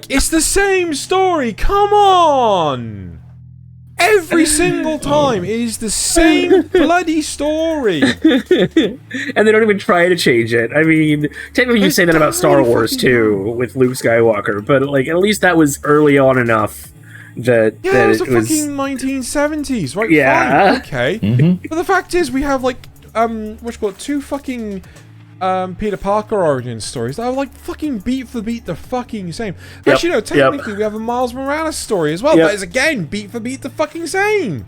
it's the same story. Come on. Every single time it is the same bloody story. And they don't even try to change it. I mean, technically you say that about Star Wars too, with Luke Skywalker, but at least that was early on enough that it was the fucking 1970s, right? Yeah. Fine, okay. Mm-hmm. But the fact is, we have two fucking Peter Parker origin stories that are fucking beat for beat the fucking same. Actually, technically we have a Miles Morales story as well, but it's again beat for beat the fucking same.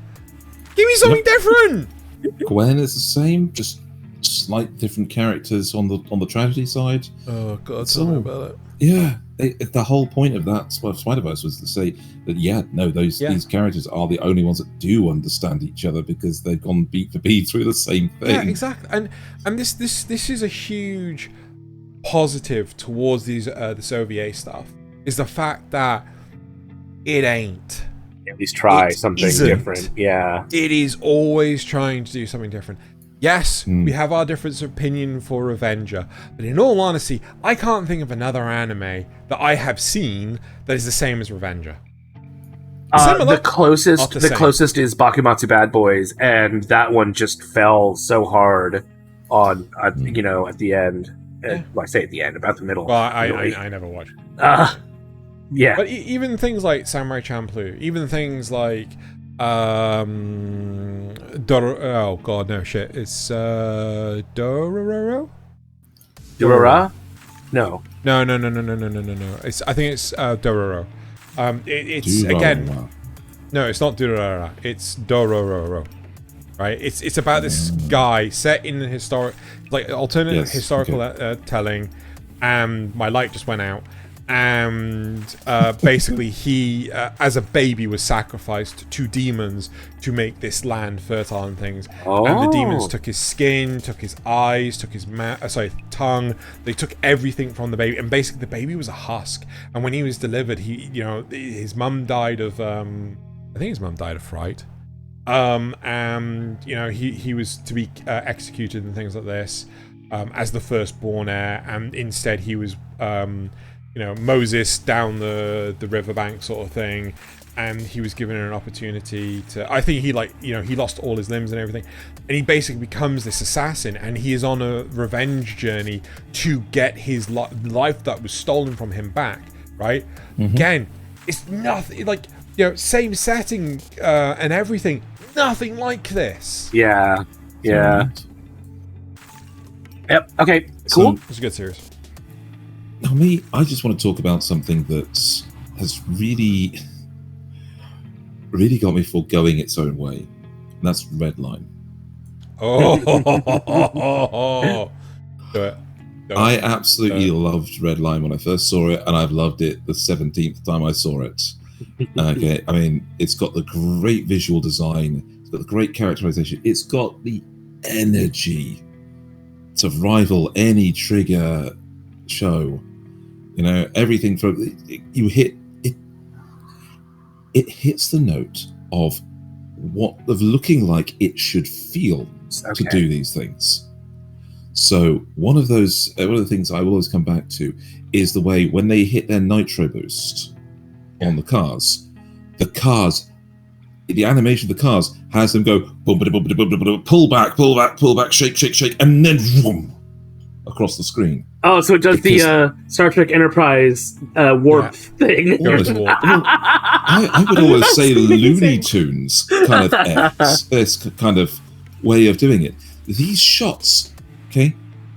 Give me something different. Gwen is the same, just slight different characters on the tragedy side. Oh God, tell me about it. Yeah, the whole point of that Spider-Verse was to say that these characters are the only ones that do understand each other because they've gone beat for beat through the same thing. Yeah, exactly. And this is a huge positive towards these this OVA stuff, is the fact that it ain't. At least try something different. Yeah, it is always trying to do something different. Yes, we have our difference of opinion for Revenger, but in all honesty, I can't think of another anime that I have seen that is the same as Revenger. The closest is Bakumatsu Bad Boys, and that one just fell so hard on at the end. Well, I say at the end, about the middle. Well, I never watched. Yeah. But even things like Samurai Champloo, even things like oh god, no shit. It's Dororo? Dorora? No. No. I think it's Dororo. It's Dororo. Again. No, it's not Dororo. It's Dororo. Right? It's about this guy set in alternate historical telling, and my light just went out. And basically he as a baby was sacrificed to demons to make this land fertile and things. And the demons took his skin, took his eyes, took his tongue. They took everything from the baby, and basically the baby was a husk. And when he was delivered, his mum died of I think his mum died of fright. And he was to be executed and things like this as the firstborn heir, and instead he was Moses down the riverbank sort of thing, and he was given an opportunity to, I think he lost all his limbs and everything, and he basically becomes this assassin, and he is on a revenge journey to get his life that was stolen from him back, right? Again, it's nothing same setting and everything, nothing like this. Yeah. Yep. Okay. Cool. It's a good series. I just want to talk about something that has really got me foregoing its own way, and that's Redline. Do it. I absolutely loved Redline when I first saw it, and I've loved it the 17th time I saw it. Okay, I mean, it's got the great visual design, it's got the great characterization, it's got the energy to rival any Trigger show. You know, everything from it hits the note of looking like it should feel to do these things. So one of the things I will always come back to is the way when they hit their nitro boost on the cars, the animation of the cars has them go boom, boom, boom, boom, boom, boom, pull back, shake, and then vroom, across the screen. Oh, so it does the Star Trek Enterprise warp thing. I would always say Looney Tunes kind of this kind of way of doing it. These shots,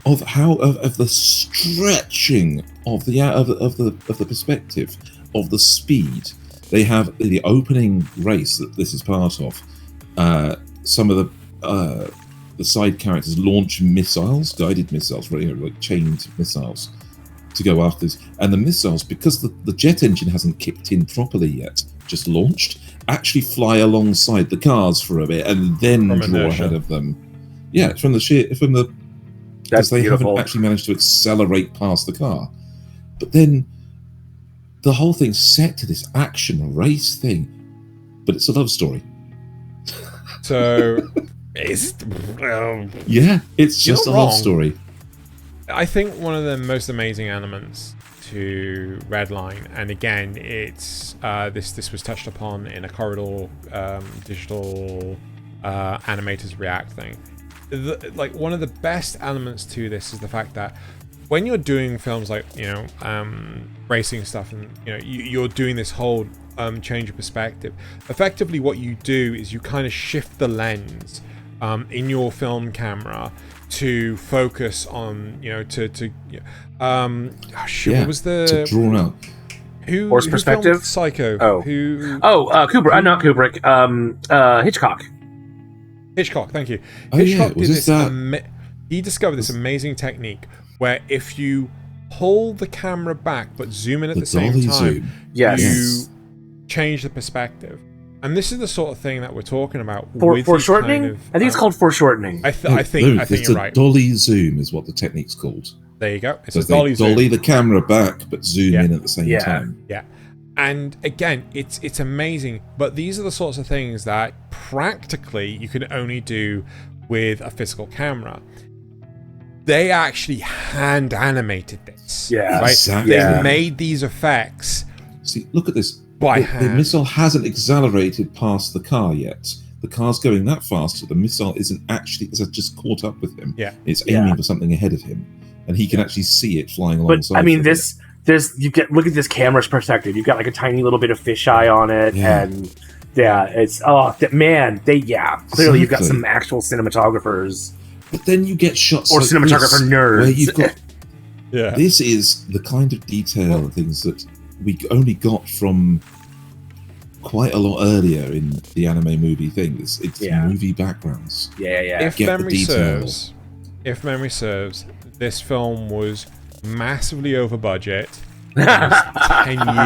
of the stretching of the perspective, of the speed. They have the opening race that this is part of. Some of the side characters launch missiles, guided missiles, like chained missiles, to go after this. And the missiles, because the jet engine hasn't kicked in properly yet, just launched, actually fly alongside the cars for a bit and then draw ahead of them. Yeah, because they haven't actually managed to accelerate past the car. But then the whole thing's set to this action race thing, but it's a love story. So it's just a love story. I think one of the most amazing elements to Redline, and again, it's this was touched upon in a Corridor digital animators react thing. Like one of the best elements to this is the fact that when you're doing films like racing stuff, and you're doing this whole change of perspective, effectively what you do is you kind of shift the lens in your film camera to focus on what was the to draw out horse perspective? Psycho. Kubrick, not Kubrick. Hitchcock, thank you. Hitchcock did this. He discovered this amazing technique where if you pull the camera back but zoom in at the same time, you change the perspective. And this is the sort of thing that we're talking about. Foreshortening? I think it's called foreshortening. I think you're right. Dolly zoom is what the technique's called. There you go. It's so a dolly zoom. Dolly the camera back, but zoom in at the same time. Yeah. And again, it's amazing. But these are the sorts of things that practically you can only do with a physical camera. They actually hand animated this. Yeah. Right? Exactly. They made these effects. See, look at this. By hand. The missile hasn't accelerated past the car yet. The car's going that fast, so the missile it's just caught up with him. Yeah. It's aiming for something ahead of him. And he can actually see it flying alongside. But I mean, look at this camera's perspective. You've got like a tiny little bit of fisheye on it, and it's clearly you've got some actual cinematographers. But then you get shots or like cinematographer this, nerds. where you've got this is the kind of detail and things that we only got from quite a lot earlier in the anime movie thing. It's movie backgrounds. If memory serves, this film was massively over budget. 10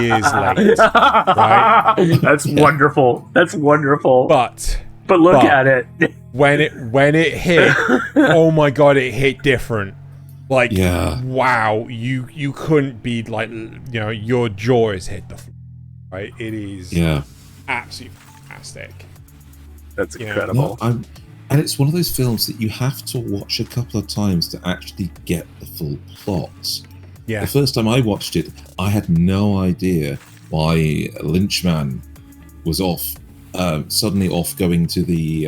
years late, right? That's wonderful. That's wonderful. But look at it. When it hit, oh my god, it hit different. Like, wow, you couldn't be like, your jaw is hit the floor, right? It is absolutely fantastic. That's incredible. And it's one of those films that you have to watch a couple of times to actually get the full plot. Yeah. The first time I watched it, I had no idea why Lynchman was suddenly off going to the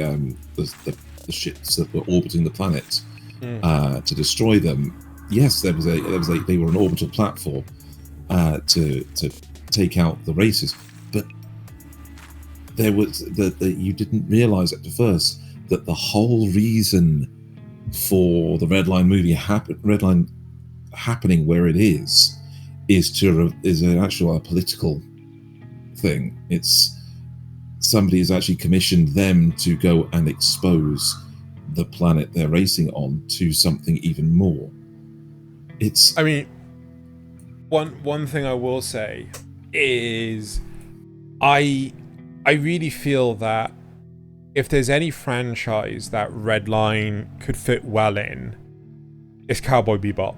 ships that were orbiting the planet to destroy them. Yes, they were an orbital platform to take out the races, but there was you didn't realize at first that the whole reason for the Redline movie happening where it is is an actual political thing. It's somebody has actually commissioned them to go and expose the planet they're racing on to something even more. I mean, one thing I will say is I really feel that if there's any franchise that Redline could fit well in, it's Cowboy Bebop,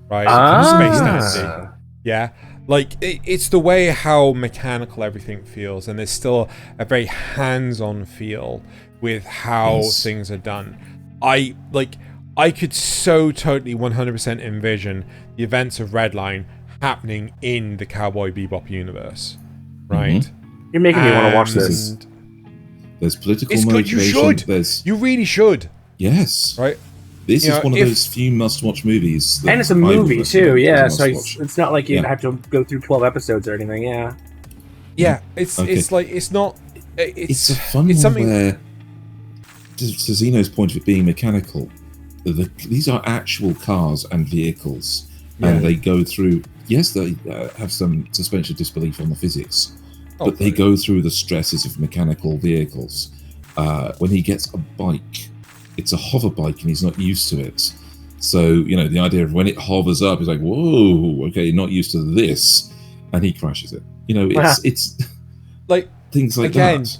right? Space Dandy. Yeah, like it's the way how mechanical everything feels, and there's still a very hands-on feel with how things are done. I could so totally 100% envision the events of Redline happening in the Cowboy Bebop universe, right? Mm-hmm. You're making me want to watch this. There's political motivation. Good. You should. You really should. Yes. Right. This is one of those few must-watch movies. And it's a movie too. Yeah. So it's not like you have to go through 12 episodes or anything. Yeah. Yeah. It's like it's not. It's a fun one where, to Zeno's point of it being mechanical, these are actual cars and vehicles, and they go through. Yes, they have some suspension of disbelief on the physics, but they go through the stresses of mechanical vehicles. When he gets a bike, it's a hover bike, and he's not used to it. So the idea of when it hovers up, he's like, "Whoa, okay, you're not used to this," and he crashes it. It's like things like that.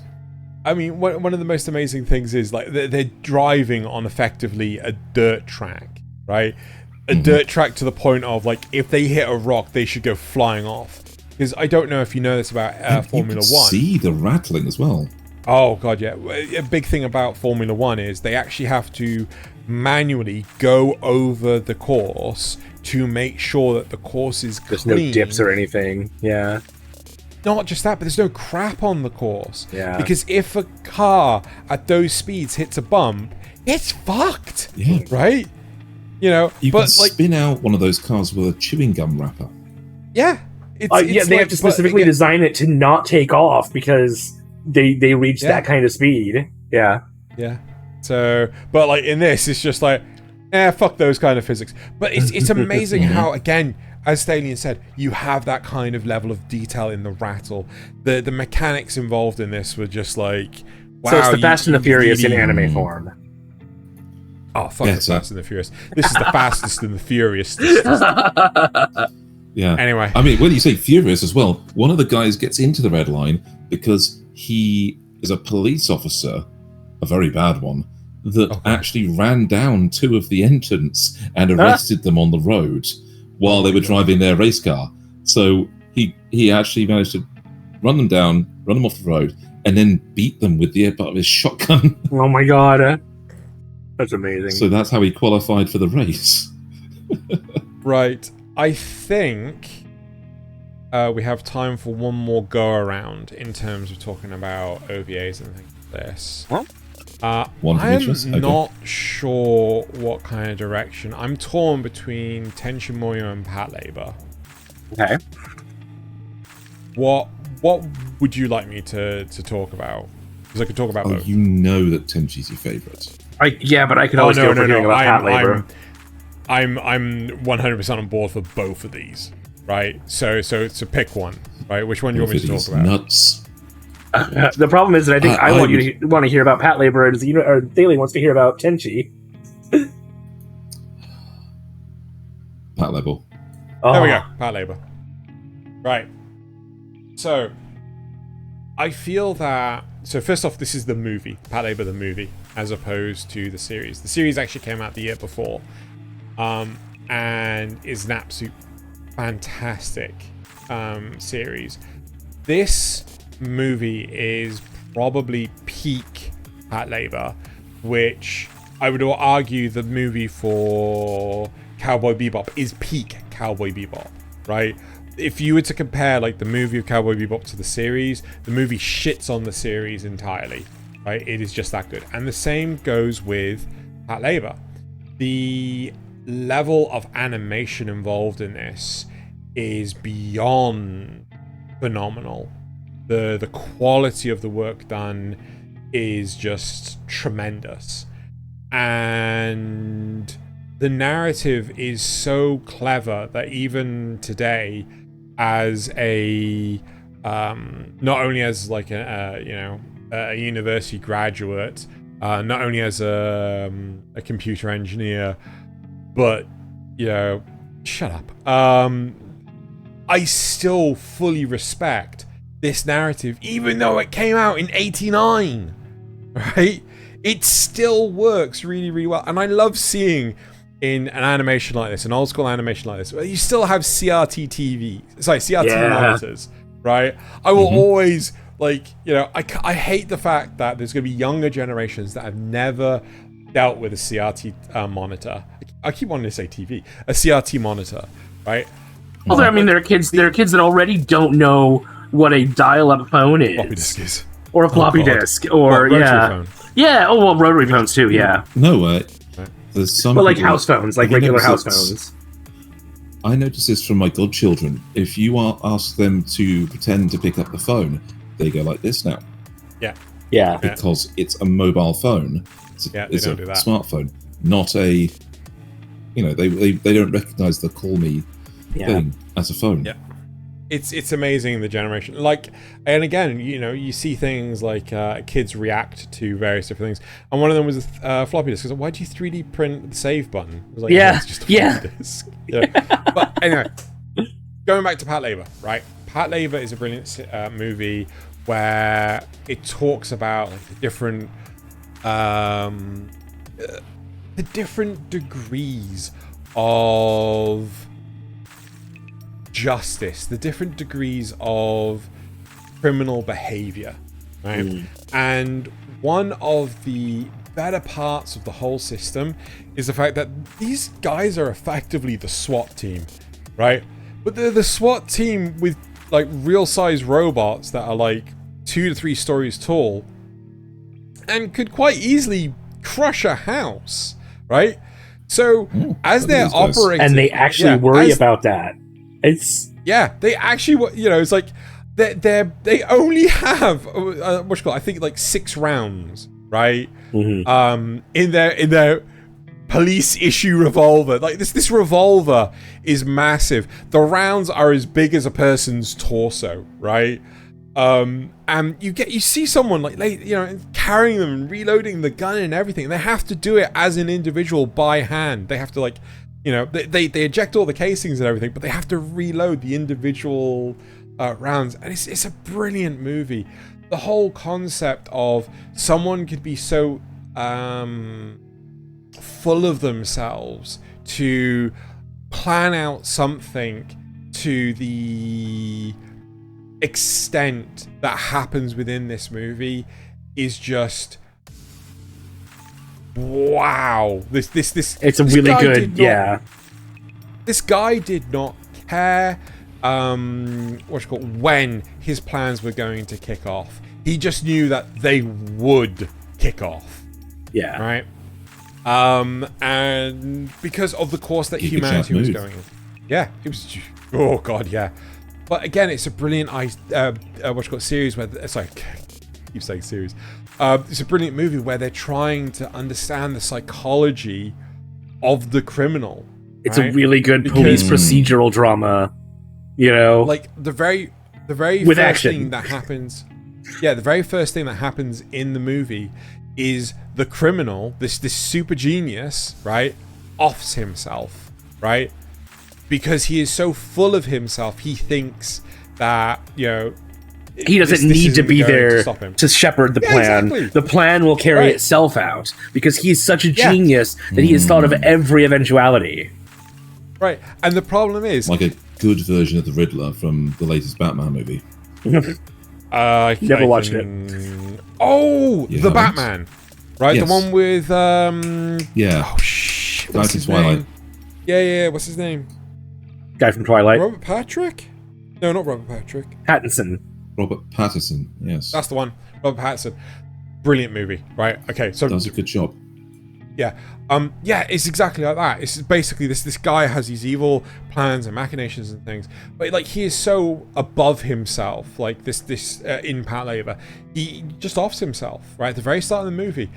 I mean, one of the most amazing things is like they're driving on effectively a dirt track, right? A dirt track to the point of like if they hit a rock, they should go flying off. Because I don't know if you know this about Formula 1. See the rattling as well. Oh god, yeah. A big thing about Formula 1 is they actually have to manually go over the course to make sure that the course is clean. There's no dips or anything. Yeah. Not just that, but there's no crap on the course. Yeah. Because if a car at those speeds hits a bump, it's fucked. Yeah. Right? You can spin out one of those cars with a chewing gum wrapper. Yeah. They have to specifically design it to not take off because they reach that kind of speed. Yeah. Yeah. So, but like in this, it's just like, fuck those kind of physics. But it's amazing how, again, as Thaylien said, you have that kind of level of detail in the rattle. The mechanics involved in this were just like, wow. So it's the Fast and the Furious in anime form. Oh, fuck the Fast and the Furious. This is the fastest and the furious. Yeah. Anyway. I mean, when you say furious as well, one of the guys gets into the red line because he is a police officer, a very bad one, that actually ran down two of the entrants and arrested them on the road while they were driving their race car. So he actually managed to run them down, run them off the road, and then beat them with the air butt of his shotgun. Oh my god. That's amazing. So that's how he qualified for the race. Right. I think we have time for one more go around in terms of talking about OVAs and things like this. What? I'm not sure what kind of direction. I'm torn between Tenchi Muyo and Patlabor. Okay. What would you like me to talk about? Because I could talk about both. You know that Tenchi's your favourite. Yeah, but I could always go for hearing about Patlabor. I'm 100% on board for both of these, right? So pick one, right? Which one do you want me to talk about? Nuts. The problem is that I think I want you to want to hear about Patlabor, or Thaylien wants to hear about Tenchi. Patlabor. There we go, Patlabor. Right. So, I feel that... So first off, this is the movie, Patlabor the movie, as opposed to the series. The series actually came out the year before, and is an absolute fantastic series. This movie is probably peak Patlabor, which I would argue the movie for Cowboy Bebop is peak Cowboy Bebop, right? If you were to compare like the movie of Cowboy Bebop to the series, the movie shits on the series entirely, right? It is just that good. And the same goes with Patlabor. The level of animation involved in this is beyond phenomenal. The quality of the work done is just tremendous. And the narrative is so clever that even today, as a not only as like a university graduate, not only as a computer engineer, but shut up. I still fully respect this narrative, even though it came out in '89, right? It still works really, really well, and I love seeing in an animation like this, an old school animation like this, you still have CRT monitors, right? I will always, I hate the fact that there's going to be younger generations that have never dealt with a CRT monitor. I keep wanting to say TV, a CRT monitor, right? Although, I mean, there are kids that already don't know what a dial-up phone is. Floppy disk is. Or a floppy disk, or, phone. Yeah, oh, well, rotary phones too, yeah. No, there's some. But like house phones, like regular house phones. I notice this from my godchildren. If you ask them to pretend to pick up the phone, they go like this now. Yeah. Because it's a mobile phone. It's a smartphone, not a. They don't recognize the call me thing as a phone. Yeah. It's amazing, the generation. And again, you see things like kids react to various different things. And one of them was a floppy disk. Why do you 3D print the save button? I was like, it's just a floppy disk. But anyway, going back to Patlabor, right? Patlabor is a brilliant movie where it talks about the different degrees of justice, the different degrees of criminal behavior, right? And one of the better parts of the whole system is the fact that these guys are effectively the SWAT team, right? But they're the SWAT team with real size robots that are 2 to 3 stories tall and could quite easily crush a house, right? So as they're operating, and they actually worry about that. They actually, it's like they only have I think 6 rounds, right? In their police issue revolver. This revolver is massive. The rounds are as big as a person's torso, right? And you see someone carrying them and reloading the gun and everything. And they have to do it as an individual by hand. They have to they eject all the casings and everything, but they have to reload the individual rounds. And it's a brilliant movie. The whole concept of someone could be so full of themselves to plan out something to the extent that happens within this movie is just wow. This it's a really good This guy did not care when his plans were going to kick off. He just knew that they would kick off. Yeah. Right? And because of the course that humanity was going in. Yeah, it was. Oh god, yeah. But again, it's a brilliant series where it's I keep saying series. It's a brilliant movie where they're trying to understand the psychology of the criminal. It's a really good police procedural drama. The very with first action. thing that happens. Yeah, the very first thing that happens in the movie is the criminal, this super genius, right, offs himself, right? Because he is so full of himself, he thinks that, he doesn't need to be there to shepherd the plan. Exactly. The plan will carry itself out because he's such a genius that he has thought of every eventuality. Right, and the problem is... Like a good version of the Riddler from the latest Batman movie. Never watched it. Oh, the Batman. Right, yes. The one with... yeah. Oh, shit. What's his Twilight. Name? Yeah, what's his name? Guy from Twilight. Robert Patrick? No, not Robert Patrick. Pattinson. Robert Pattinson, yes. That's the one. Robert Pattinson. Brilliant movie, right? Okay, so... Does a good job. Yeah. It's exactly like that. It's basically this guy has these evil plans and machinations and things, but he is so above himself, this in Patlabor. He just offs himself, right? At the very start of the movie.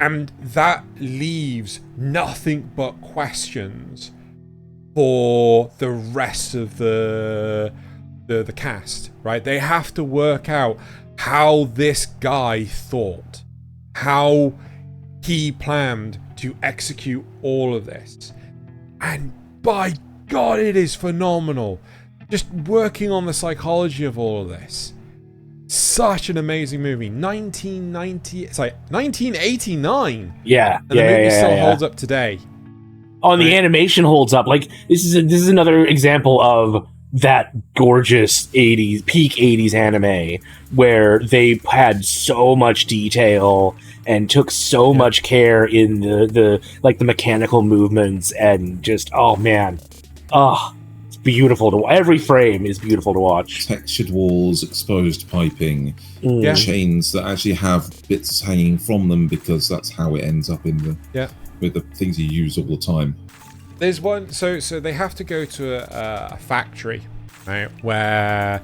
And that leaves nothing but questions for the rest of the cast, right? They have to work out how this guy thought, how he planned to execute all of this. And by God, it is phenomenal. Just working on the psychology of all of this. Such an amazing movie. 1989. Yeah. And the movie still holds up today. Oh, and the animation holds up. Like, this is another example of that gorgeous 80s, peak 80s anime, where they had so much detail and took so much care in the mechanical movements, and just, oh man. It's beautiful every frame is beautiful to watch. Textured walls, exposed piping, chains that actually have bits hanging from them, because that's how it ends up in the with the things you use all the time. There's one, so they have to go to a factory, right, where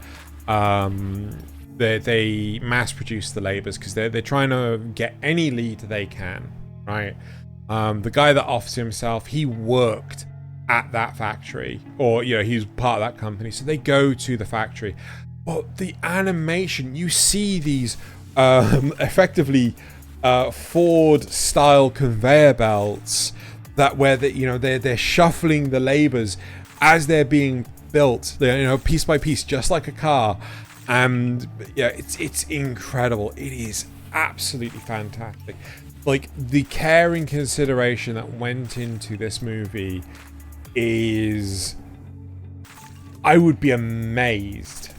they mass produce the labors, because they're trying to get any lead they can, right? The guy that offers himself, he worked at that factory, or he was part of that company, so they go to the factory. But the animation, you see these effectively Ford style conveyor belts that where they're shuffling the labors as they're being built, piece by piece, just like a car. And it's incredible. It is absolutely fantastic. Like, the care and consideration that went into this movie is, I would be amazed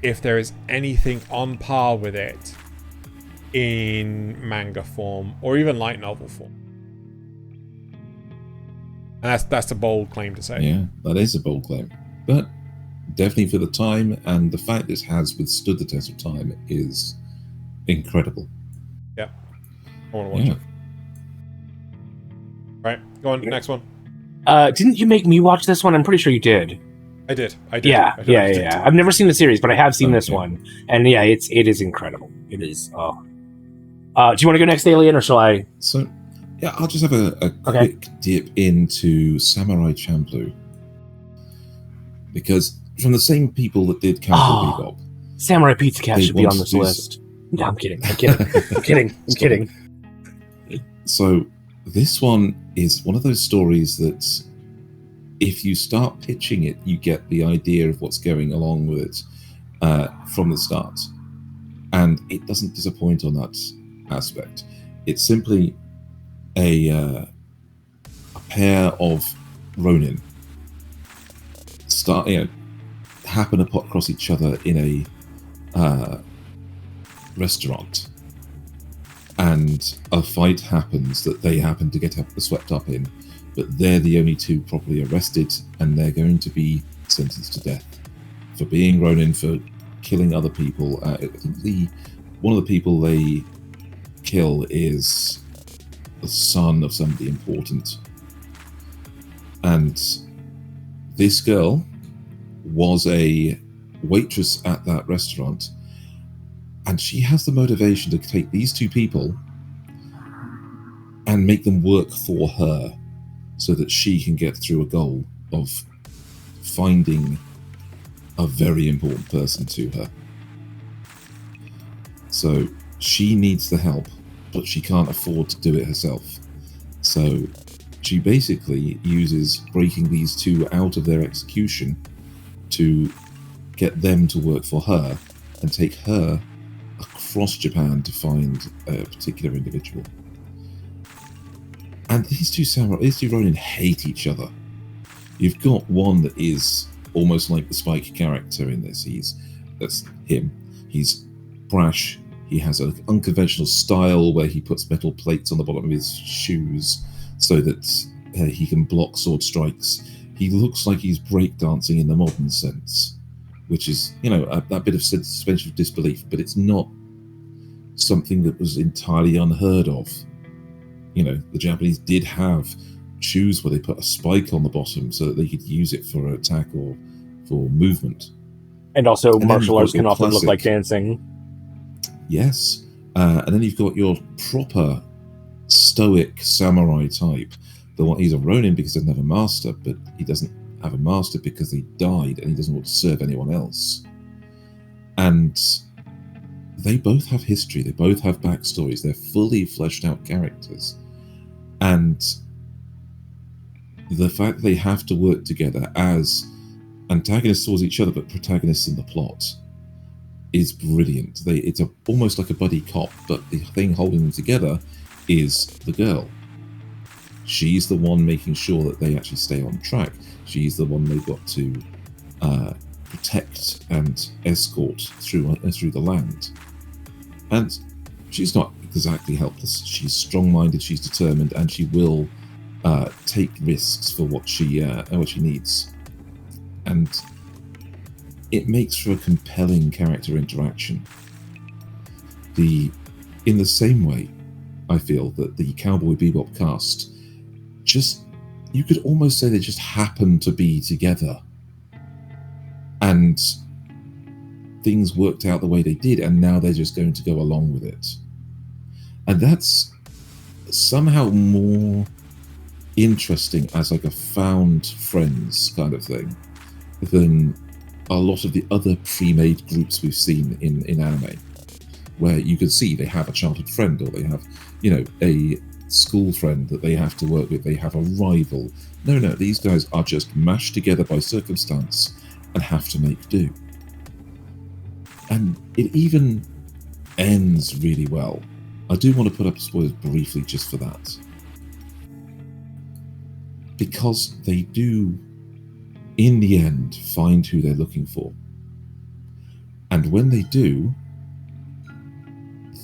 if there is anything on par with it in manga form or even light novel form. And that's a bold claim to say. Yeah, that is a bold claim. But definitely for the time, and the fact this has withstood the test of time is incredible. Yeah. I want to watch it. Right, go on, next one. Didn't you make me watch this one? I'm pretty sure you did. I did. Yeah. I've never seen the series, but I have seen this one, and it is incredible. It is. Do you want to go next, Thaylien, or shall I? So, I'll just have a quick dip into Samurai Champloo, because from the same people that did Cowboy Bebop, Samurai Pizza Cat should be on this list. No, I'm kidding. I'm kidding. So, this one is one of those stories that, if you start pitching it, you get the idea of what's going along with it from the start. And it doesn't disappoint on that aspect. It's simply a pair of Ronin happen across each other in a restaurant. And a fight happens that they happen to get swept up in, but they're the only two properly arrested, and they're going to be sentenced to death for being Ronin, for killing other people. I think one of the people they kill is the son of somebody important. And this girl was a waitress at that restaurant, and she has the motivation to take these two people and make them work for her so that she can get through a goal of finding a very important person to her. So she needs the help, but she can't afford to do it herself. So she basically uses breaking these two out of their execution to get them to work for her and take her across Japan to find a particular individual. And these two Ronin hate each other. You've got one that is almost like the Spike character in this. That's him. He's brash. He has an unconventional style where he puts metal plates on the bottom of his shoes so that he can block sword strikes. He looks like he's breakdancing in the modern sense, which is, a bit of suspension of disbelief, but it's not something that was entirely unheard of. The Japanese did have shoes where they put a spike on the bottom so that they could use it for attack or for movement. And also, martial arts can often look like dancing. Yes. And then you've got your proper stoic samurai type. He's a Ronin because he doesn't have a master, but he doesn't have a master because he died and he doesn't want to serve anyone else. And they both have history, they both have backstories, they're fully fleshed out characters. And the fact they have to work together as antagonists towards each other, but protagonists in the plot, is brilliant. It's almost like a buddy cop, but the thing holding them together is the girl. She's the one making sure that they actually stay on track. She's the one they've got to protect and escort through the land. And she's not exactly helpless. She's strong-minded, she's determined, and she will take risks for what she needs. And it makes for a compelling character interaction. In the same way, I feel that the Cowboy Bebop cast, you could almost say they just happened to be together. And things worked out the way they did, and now they're just going to go along with it. And that's somehow more interesting as like a found friends kind of thing than a lot of the other pre-made groups we've seen in anime, where you can see they have a childhood friend, or they have, a school friend that they have to work with, they have a rival. No, these guys are just mashed together by circumstance and have to make do. And it even ends really well. I do want to put up spoilers briefly just for that, because they do, in the end, find who they're looking for. And when they do,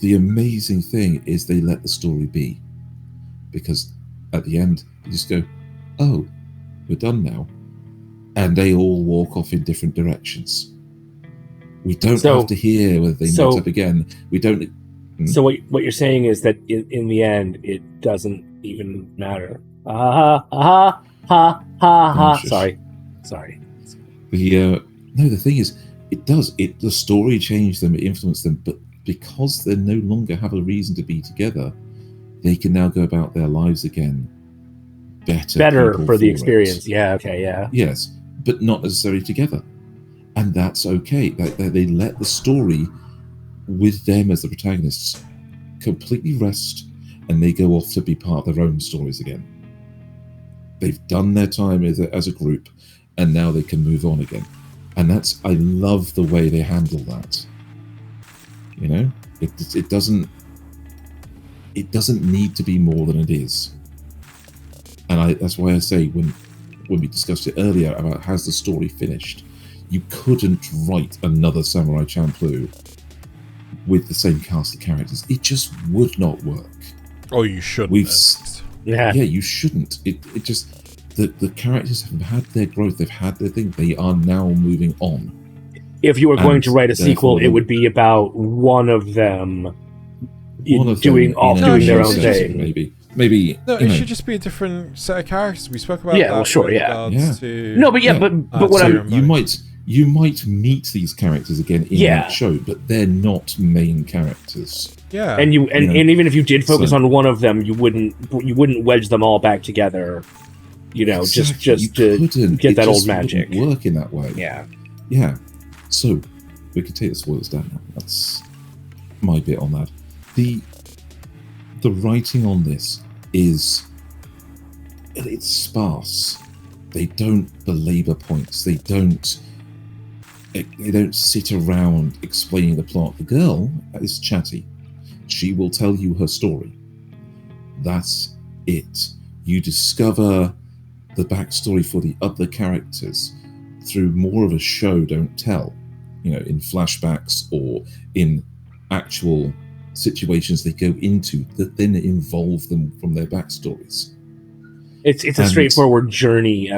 the amazing thing is they let the story be. Because at the end, you just go, oh, we're done now. And they all walk off in different directions. We don't have to hear whether they meet up again. We don't... So what you're saying is that in the end, it doesn't even matter. Ha. Sorry. The thing is, it does. The story changed them, it influenced them, but because they no longer have a reason to be together, they can now go about their lives again better for the experience. Yeah, okay, yeah. Yes, but not necessarily together. And that's okay. They let the story, with them as the protagonists, completely rest, and they go off to be part of their own stories again. They've done their time as a group, and now they can move on again. And I love the way they handle that. It doesn't need to be more than it is. And that's why I say when we discussed it earlier about has the story finished, you couldn't write another Samurai Champloo with the same cast of characters. It just would not work. Oh, you shouldn't. Yeah, you shouldn't. It just the characters have had their growth. They've had their thing. They are now moving on. If you were going to write a sequel, it would be about one of them doing their own thing. Maybe. No, it should just be a different set of characters. We spoke about that. Well, sure, yeah. But what you might meet these characters again in that show, but they're not main characters. Yeah, and even if you did focus on one of them, you wouldn't wedge them all back together. Exactly. just to get that old magic. Wouldn't work in that way. Yeah. So we can take the spoilers down now. That's my bit on that. The writing on this it's sparse. They don't belabor points. They don't sit around explaining the plot. The girl is chatty. She will tell you her story. That's it. You discover the backstory for the other characters through more of a show, don't tell. In flashbacks or in actual situations they go into that then involve them from their backstories. It's a straightforward journey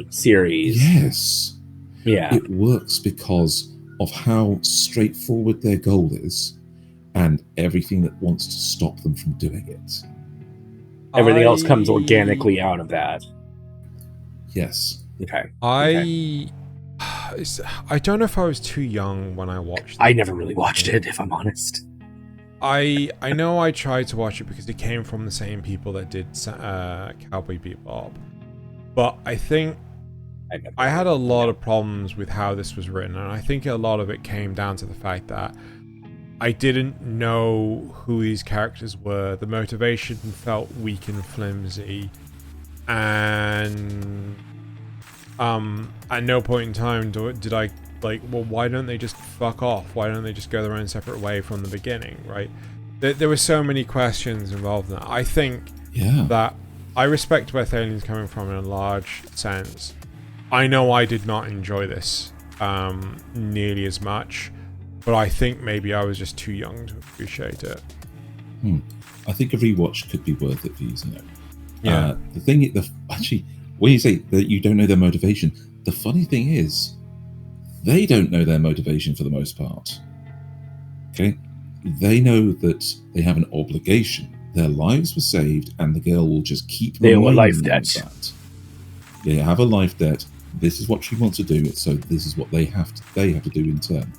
series. Yes. Yeah. It works because of how straightforward their goal is and everything that wants to stop them from doing it. Everything else comes organically out of that. Yes. Okay. I don't know if I was too young when I watched it. I never really watched it, if I'm honest. I know I tried to watch it because it came from the same people that did Cowboy Bebop, but I think I had a lot of problems with how this was written, and I think a lot of it came down to the fact that I didn't know who these characters were. The motivation felt weak and flimsy, and at no point in time did I like, well, why don't they just fuck off? Why don't they just go their own separate way from the beginning, right? There were so many questions involved in that. I think that I respect where Thaylien's coming from in a large sense. I know I did not enjoy this nearly as much, but I think maybe I was just too young to appreciate it. I think a rewatch could be worth it for you, you know. Yeah. Actually, when you say that you don't know their motivation, the funny thing is, they don't know their motivation for the most part. Okay? They know that they have an obligation. Their lives were saved, and the girl will just keep they owe a life reminding them debt. that. They have a life debt. This is what she wants to do, so this is what they have to do in turn.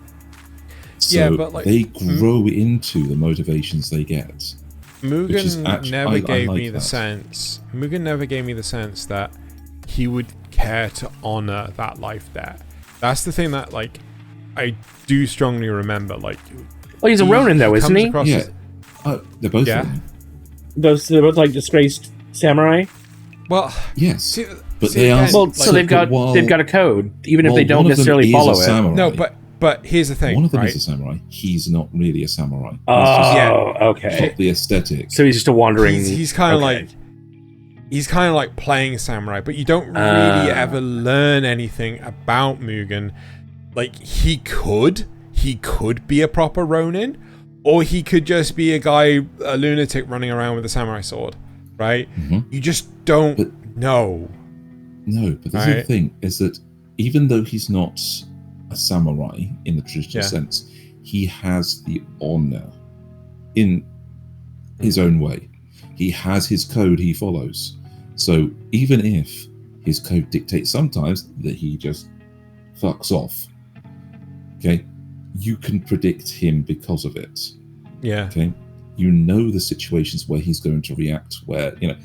So but like, they grow into the motivations they get. Mugen never gave me the sense. Mugen never gave me the sense that he would care to honor that life debt. That's the thing that, like, I do strongly remember. Like, well, he's a Ronin, though, isn't he? Yeah, they're both. Ronin. They're both like disgraced samurai. Well, yes, but they are. Well, so they've got a code, even if they don't necessarily follow it. No, but here's the thing. One of them right? is a samurai. He's not really a samurai. Okay. Not the aesthetic. So he's just a wandering. He's kind of like. He's kind of like playing samurai, but you don't really ever learn anything about Mugen. Like, he could be a proper Ronin, or he could just be a lunatic running around with a samurai sword, right? Mm-hmm. You just don't know. No, but the other thing is that even though he's not a samurai in the traditional sense, he has the honor in his own way. He has his code he follows. So even if his code dictates sometimes that he just fucks off, okay, you can predict him because of it. Yeah. Okay. You know the situations where he's going to react, where, you know,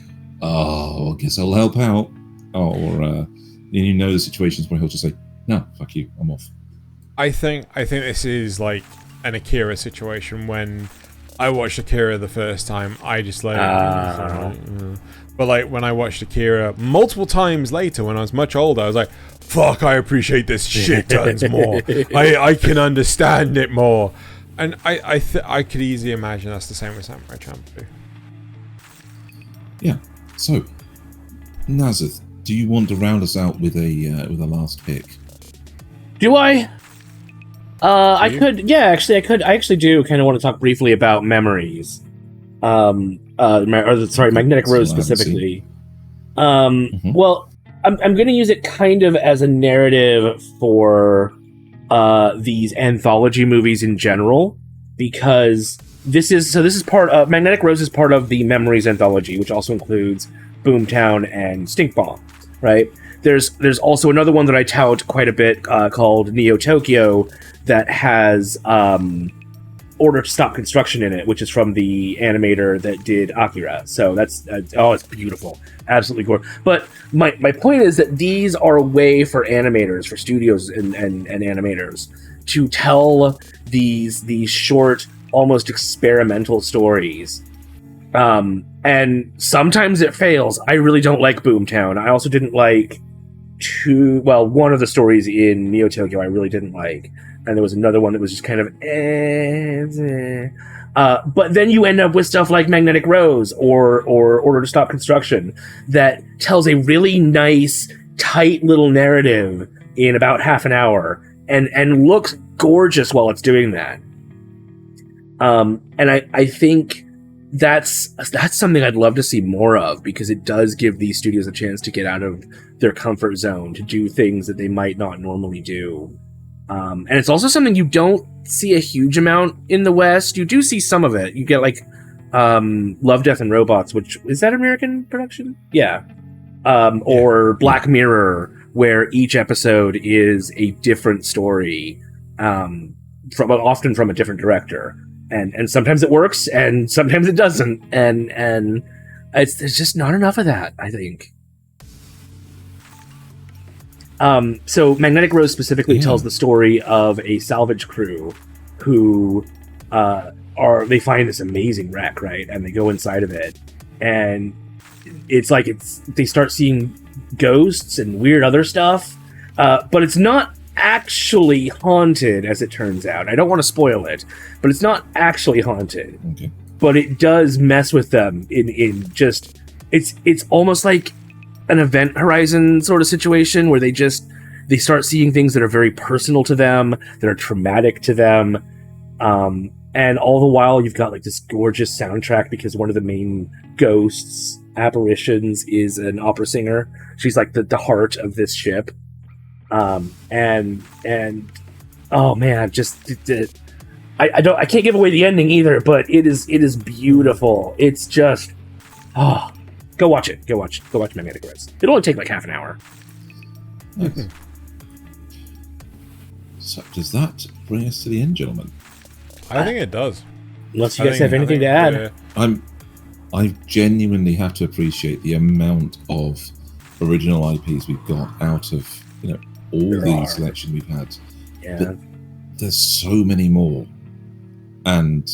I guess I'll help out. Or you know the situations where he'll just say, no, fuck you, I'm off. I think this is like an Akira situation. When I watched Akira the first time, I just let it. But like when I watched Akira multiple times later, when I was much older, I was like, fuck, I appreciate this shit tons more. I can understand it more. And I could easily imagine that's the same with Samurai Champloo. Yeah. So, Nasuth, do you want to round us out with a last pick? Do I? I could. Yeah, actually, I could. I actually do kind of want to talk briefly about memories. Magnetic Rose specifically. Well, I'm going to use it kind of as a narrative for these anthology movies in general, because this is part of Magnetic Rose is part of the Memories anthology, which also includes Boomtown and Stink Bomb, right? There's also another one that I tout quite a bit called Neo Tokyo that has Order to Stop Construction in it, which is from the animator that did Akira. So that's it's beautiful, absolutely gorgeous. But my point is that these are a way for animators, for studios and animators to tell these short, almost experimental stories. And sometimes it fails. I really don't like Boomtown. I also didn't like one of the stories in Neo Tokyo I really didn't like. And there was another one that was just kind of but then you end up with stuff like Magnetic Rose or Order to Stop Construction that tells a really nice, tight little narrative in about half an hour and looks gorgeous while it's doing that. And I think that's something I'd love to see more of, because it does give these studios a chance to get out of their comfort zone, to do things that they might not normally do. And it's also something you don't see a huge amount in the West. You do see some of it. You get like Love, Death, and Robots, which is that American production? Yeah. Or Black Mirror, where each episode is a different story, often from a different director. and sometimes it works, and sometimes it doesn't, and there's just not enough of that, I think. So Magnetic Rose specifically tells the story of a salvage crew who they find this amazing wreck, right? And they go inside of it, and they start seeing ghosts and weird other stuff, but it's not actually haunted, as it turns out. I don't want to spoil it, but it's not actually haunted. Okay. But it does mess with them in just it's almost like an Event Horizon sort of situation where they start seeing things that are very personal to them, that are traumatic to them, and all the while you've got like this gorgeous soundtrack because one of the main ghosts apparitions is an opera singer. She's like the heart of this ship, and oh man, just I can't give away the ending either, but it is beautiful. It's just go watch it. Go watch Magnetic Rose. It'll only take like half an hour. Nice. So does that bring us to the end, gentlemen? I think it does. Unless you guys have anything to add. I genuinely have to appreciate the amount of original IPs we've got out of all the selection we've had. Yeah. But there's so many more, and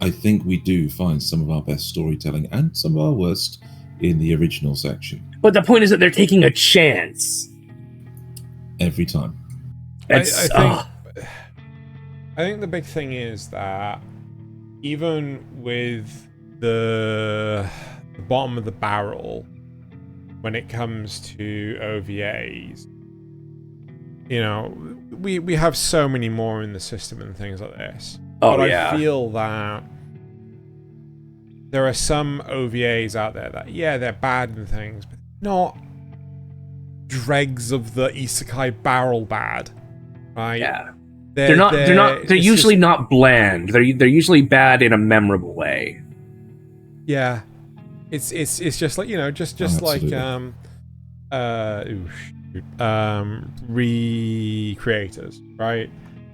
I think we do find some of our best storytelling and some of our worst in the original section. But the point is that they're taking a chance Every time. I think the big thing is that even with the bottom of the barrel, when it comes to OVAs, we have so many more in the system and things like this. But I feel that there are some OVAs out there that, they're bad and things, but not dregs of the isekai barrel bad, right? Yeah. They're usually not bland. They're usually bad in a memorable way. Yeah. It's just like, just like ReCreators, right?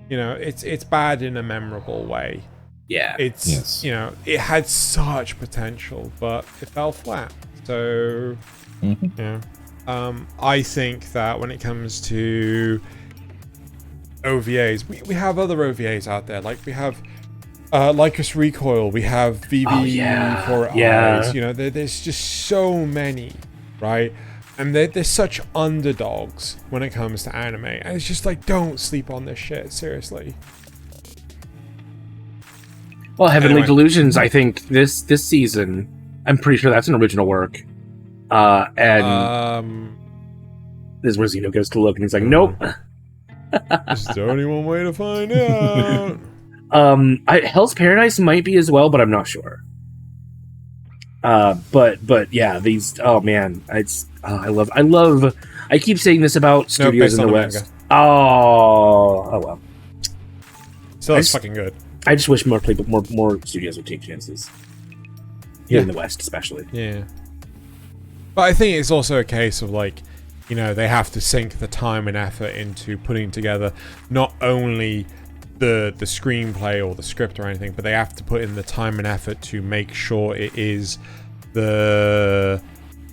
It's bad in a memorable way. Yeah. It's it had such potential, but it fell flat. So I think that when it comes to OVAs, we have other OVAs out there. Like we have Lycus Recoil, we have VV for Eyes. There's just so many, right? And they're such underdogs when it comes to anime. And it's just like, don't sleep on this shit, seriously. Well, Heavenly Delusions, I think this season, I'm pretty sure that's an original work. And this is where Xeno goes to look and he's like, nope. There's only one way to find out. Hell's Paradise might be as well, but I'm not sure. But yeah, these. Oh man, I love. I keep saying this about studios in the West. Oh well. So that's fucking good. I just wish more studios would take chances here in the West, especially. Yeah. But I think it's also a case of like, they have to sink the time and effort into putting together not only the screenplay or the script or anything, but they have to put in the time and effort to make sure it is the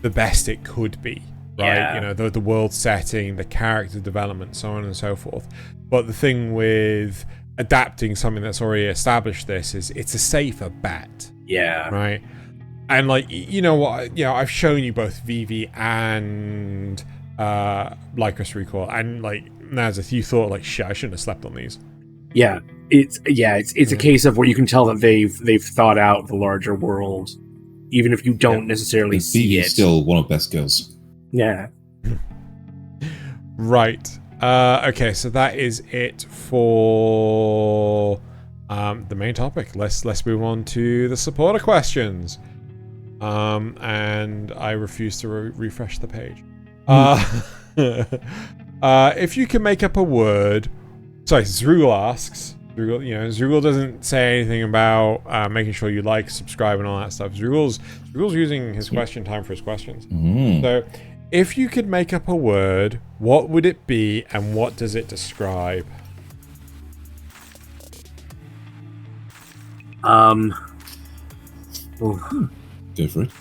best it could be, right? Yeah. The world setting, the character development, so on and so forth. But the thing with adapting something that's already established is it's a safer bet. Yeah. Right? And like, I've shown you both VV and Lycus Recoil, and like Nasuth, you thought like, shit, I shouldn't have slept on these. Yeah, it's a case of where you can tell that they've thought out the larger world, even if you don't necessarily see it. Still one of best girls. Yeah. Right. Okay, so that is it for the main topic. Let's move on to the supporter questions. And I refuse to refresh the page. If you can make up a word. Sorry, Zrugel asks. Zrugel doesn't say anything about making sure you like, subscribe, and all that stuff. Zrugel's using his question time for his questions. So, if you could make up a word, what would it be, and what does it describe? Go for it.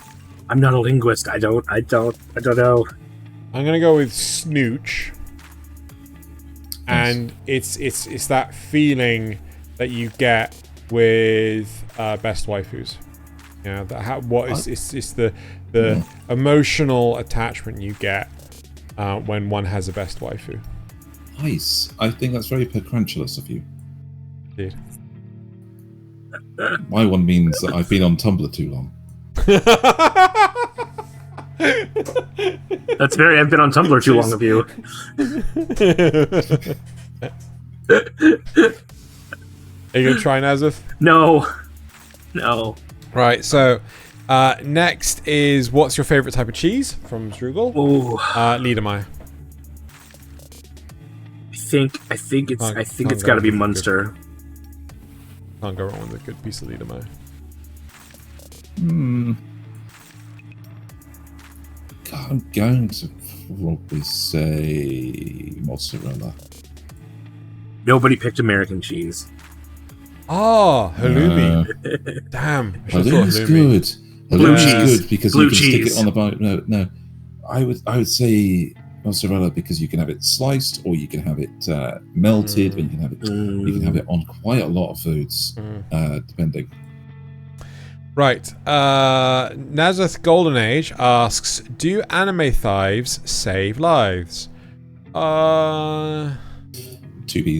I'm not a linguist. I don't know. I'm gonna go with Snooch. And it's that feeling that you get with best waifus. You know, it's the emotional attachment you get when one has a best waifu. Nice. I think that's very precrunchulous of you. Indeed. My one means that I've been on Tumblr too long. That's very. I've been on Tumblr too long of you. Are you gonna try Nasuth? No. Right. So next is what's your favorite type of cheese from Zrugel? Liedemeier. I think it's got to be Munster. Can't go wrong with a good piece of Liedemeier. I'm going to probably say mozzarella. Nobody picked American cheese. Oh, halloumi. Damn. Halloumi's good. Halloumi's good because you can stick it on the bone. No. I would say mozzarella because you can have it sliced or you can have it melted, and you can have it on quite a lot of foods, depending. Right. Nasuth Golden Age asks, do anime thighs save lives? 2Bs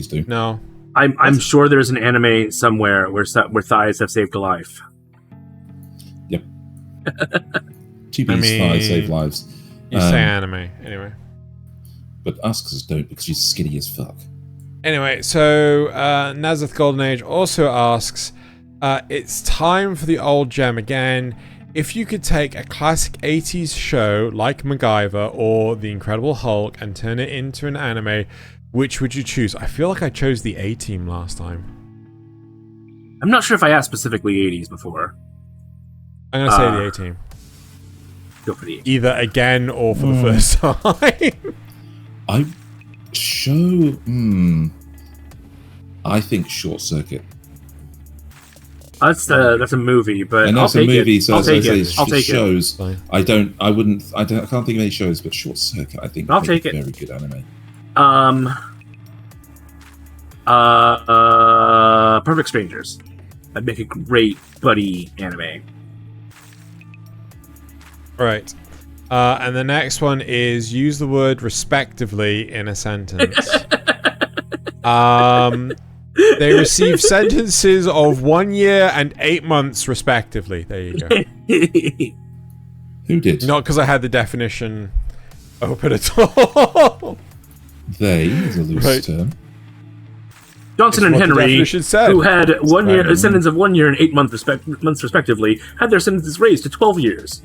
do. No. I'm sure there's an anime somewhere where thighs have saved a life. Yep. 2Bs thighs save lives. You say anime, anyway. But Asks don't because she's skinny as fuck. Anyway, so Nasuth Golden Age also asks, it's time for the old gem again. If you could take a classic 80s show like MacGyver or The Incredible Hulk and turn it into an anime, which would you choose? I feel like I chose the A-Team last time. I'm not sure if I asked specifically 80s before. I'm going to say the A-Team. Go for the A-Team. Either again or for the first time. I think Short Circuit. That's a movie, but and that's I'll take a movie, it. so I'll take it. I'll take shows. It. I can't think of any shows, but Short Circuit, I think, I'll take it. Very good anime. Perfect Strangers. That'd make a great buddy anime. Right. And the next one is use the word respectively in a sentence. They receive sentences of 1 year and 8 months respectively. There you go. Who did? Not because I had the definition open at all. They is a loose term. Johnson and Henry, who had a sentence of 1 year and 8 months respectively, had their sentences raised to 12 years.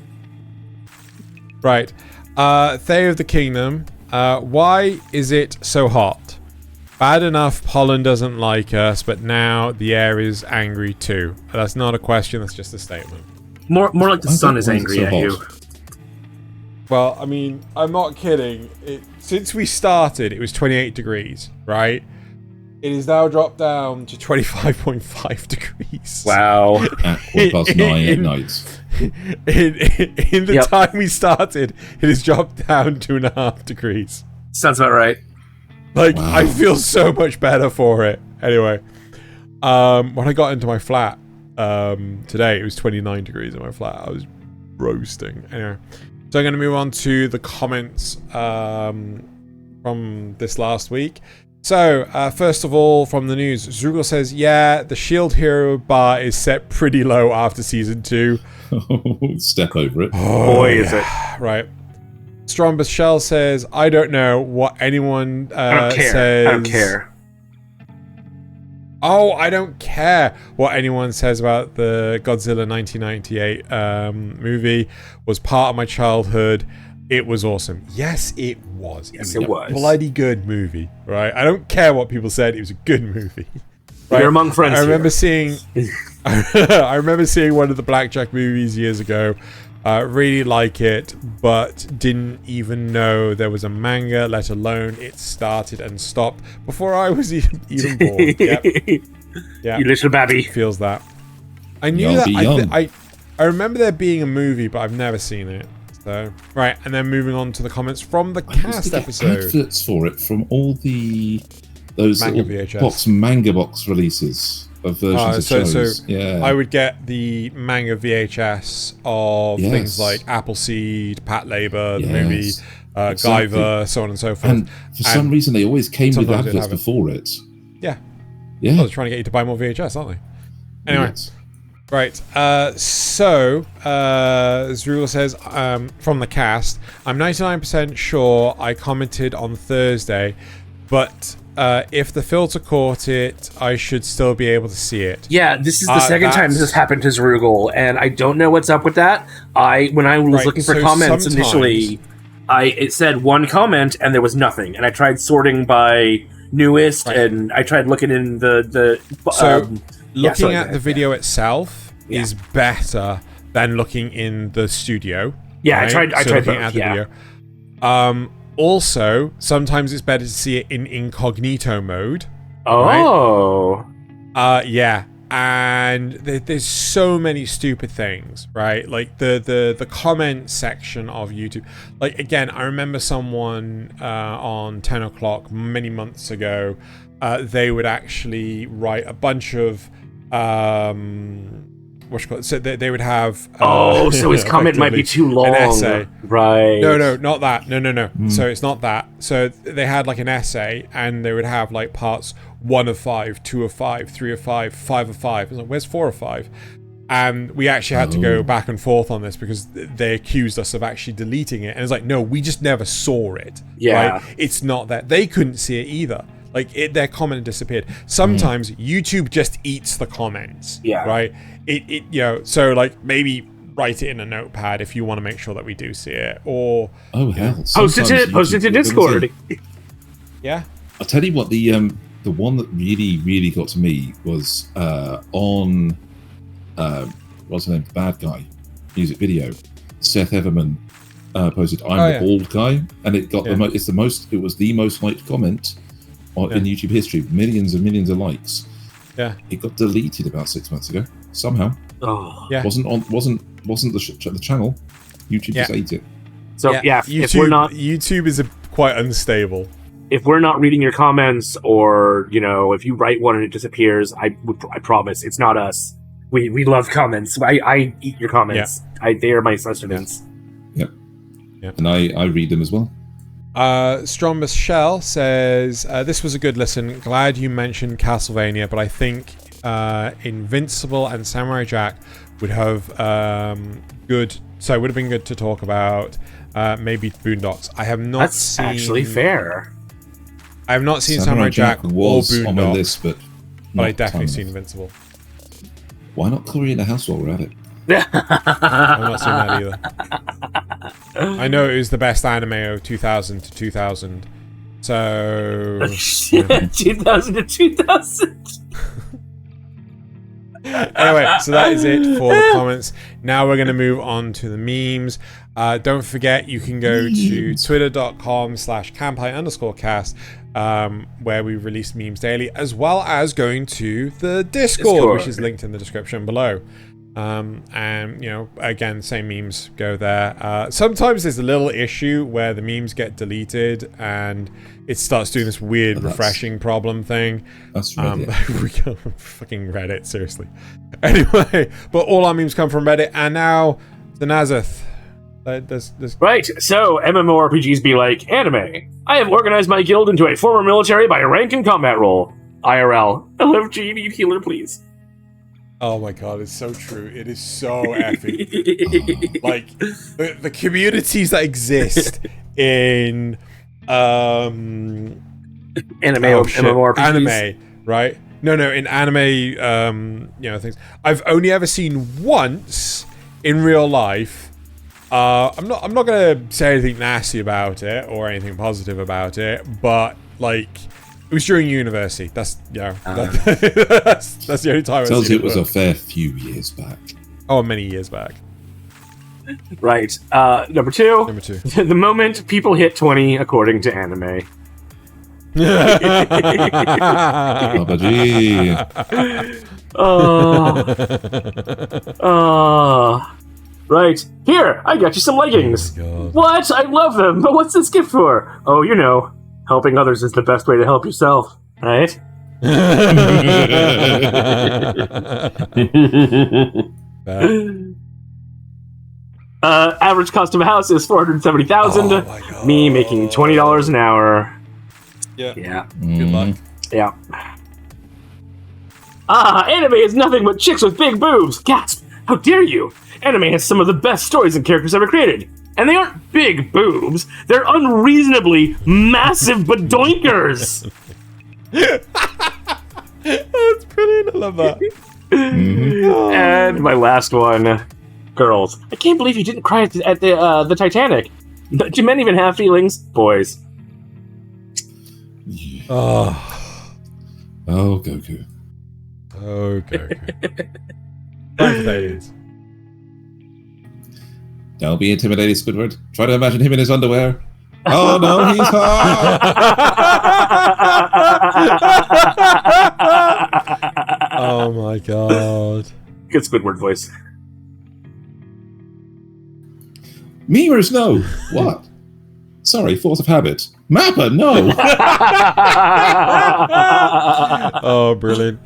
Right. Thay of the Kingdom. Why is it so hot? Bad enough Pollen doesn't like us, but now the air is angry too. That's not a question, that's just a statement. More like the sun is angry at you. Well, I mean, I'm not kidding. Since we started, it was 28 degrees, right? It is now dropped down to 25.5 degrees. Wow. At 9:15 at night. In the time we started, it has dropped down 2.5 degrees. Sounds about right. Like, wow. I feel so much better for it. Anyway, when I got into my flat today, it was 29 degrees in my flat. I was roasting. Anyway, so I'm going to move on to the comments from this last week. So, first of all, from the news, Zrugel says, yeah, the Shield Hero bar is set pretty low after Season 2. Step over it. Oh, boy, is it. Right. Strombus Shell says, I don't know what anyone says. I don't care. Oh, I don't care what anyone says about the Godzilla 1998 movie. Was part of my childhood. It was awesome. Yes, it was. Yes, it was. Bloody good movie, right? I don't care what people said. It was a good movie. Right? You're among friends. I remember seeing one of the Blackjack movies years ago. Really like it, but didn't even know there was a manga, let alone it started and stopped before I was even born. Yep. You little babby. Feels that. I knew that. I remember there being a movie, but I've never seen it. So right, and then moving on to the comments from the cast episode. Adverts for it from all those manga box releases of versions of shows. So I would get the manga VHS of things like Appleseed, Patlabor, the movie, Guyver, so on and so forth. And for some reason, they always came with adverts before it. Yeah. Yeah. Well, they're trying to get you to buy more VHS, aren't they? Anyway. Yes. Right. So, Zrula says, from the cast, I'm 99% sure I commented on Thursday, but if the filter caught it, I should still be able to see it. Yeah, this is the second time this has happened to Zrugel, and I don't know what's up with that. When I was looking for comments initially, it said one comment and there was nothing, and I tried sorting by newest, and I tried looking in the looking at the video itself is better than looking in the studio. Yeah, right? I tried looking at the video. Also, sometimes it's better to see it in incognito mode. Oh. Right? Yeah. And there's so many stupid things, right? Like the comment section of YouTube. Like, again, I remember someone on 10 o'clock many months ago, they would actually write a bunch of so they would have so his comment might be too long. An essay. Right. No, not that. No. So it's not that. So they had like an essay, and they would have like parts 1 of 5, 2 of 5, 3 of 5, 5 of 5. I was like, where's 4 of 5? And we actually had to go back and forth on this because they accused us of actually deleting it. And it's like, no, we just never saw it. Yeah. Right? It's not that. They couldn't see it either. Like, their comment disappeared. Sometimes YouTube just eats the comments. Yeah. Right? So like maybe write it in a notepad if you want to make sure that we do see it, or post it to Discord. Yeah. I'll tell you what, the one that really got to me was on what's the name, the bad guy music video. Seth Everman posted "I'm the bald guy," and it got it was the most liked comment in YouTube history, millions and millions of likes. Yeah, it got deleted about 6 months ago somehow. Wasn't the channel. YouTube just ate it. So YouTube is quite unstable. If we're not reading your comments, or if you write one and it disappears, I promise it's not us. We love comments. I eat your comments. They are my sustenance. Yep. And I read them as well. Strong Michelle says, this was a good listen. Glad you mentioned Castlevania, but I think Invincible and Samurai Jack would have would have been good to talk about. Maybe Boondocks. I have not seen... That's actually fair. I have not seen Samurai Jack or Boondocks, on my list, but I definitely seen Invincible. Why not Cory in the House while we're at it? I've not seen that either. I know it was the best anime of 2000 to 2000. So... 2000 to 2000. Anyway, so that is it for the comments. Now we're going to move on to the memes. Don't forget, you can go to twitter.com/Kanpai_cast, where we release memes daily, as well as going to the Discord, which is linked in the description below. And again, same memes go there. Sometimes there's a little issue where the memes get deleted and it starts doing this weird refreshing problem thing. That's Reddit. Fucking Reddit, seriously. Anyway, but all our memes come from Reddit, and now the Nasuth. Right, so MMORPGs be like anime. I have organized my guild into a former military by rank and combat role. IRL. LFG, need healer, please. Oh my god, it's so true. It is so epic. Like, the communities that exist in MMORPGs. Anime, right? No, in anime, things. I've only ever seen once in real life. I'm not gonna say anything nasty about it or anything positive about it, but like, it was during university. That's that's the only time. Tells you it was a fair few years back. Oh, many years back. Right. Number two. The moment people hit 20, according to anime. Baba G. Right. Here, I got you some leggings. Oh, what? I love them. But what's this gift for? Oh, you know, helping others is the best way to help yourself, right? Average cost of a house is $470,000. Oh me making $20 an hour. Yeah. Good luck. Yeah. Anime is nothing but chicks with big boobs. Gasp! How dare you? Anime has some of the best stories and characters ever created. And they aren't big boobs. They're unreasonably massive badoinkers. That's brilliant. I love that. And my last one. Girls. I can't believe you didn't cry at the Titanic. Do men even have feelings? Boys. Oh, Goku. Oh, Goku. Time for Thaliens. Don't be intimidated, Squidward. Try to imagine him in his underwear. Oh no, he's hot! Oh my god. Good Squidward voice. Memers, no! What? Sorry, force of habit. Mappa, no! Oh, brilliant.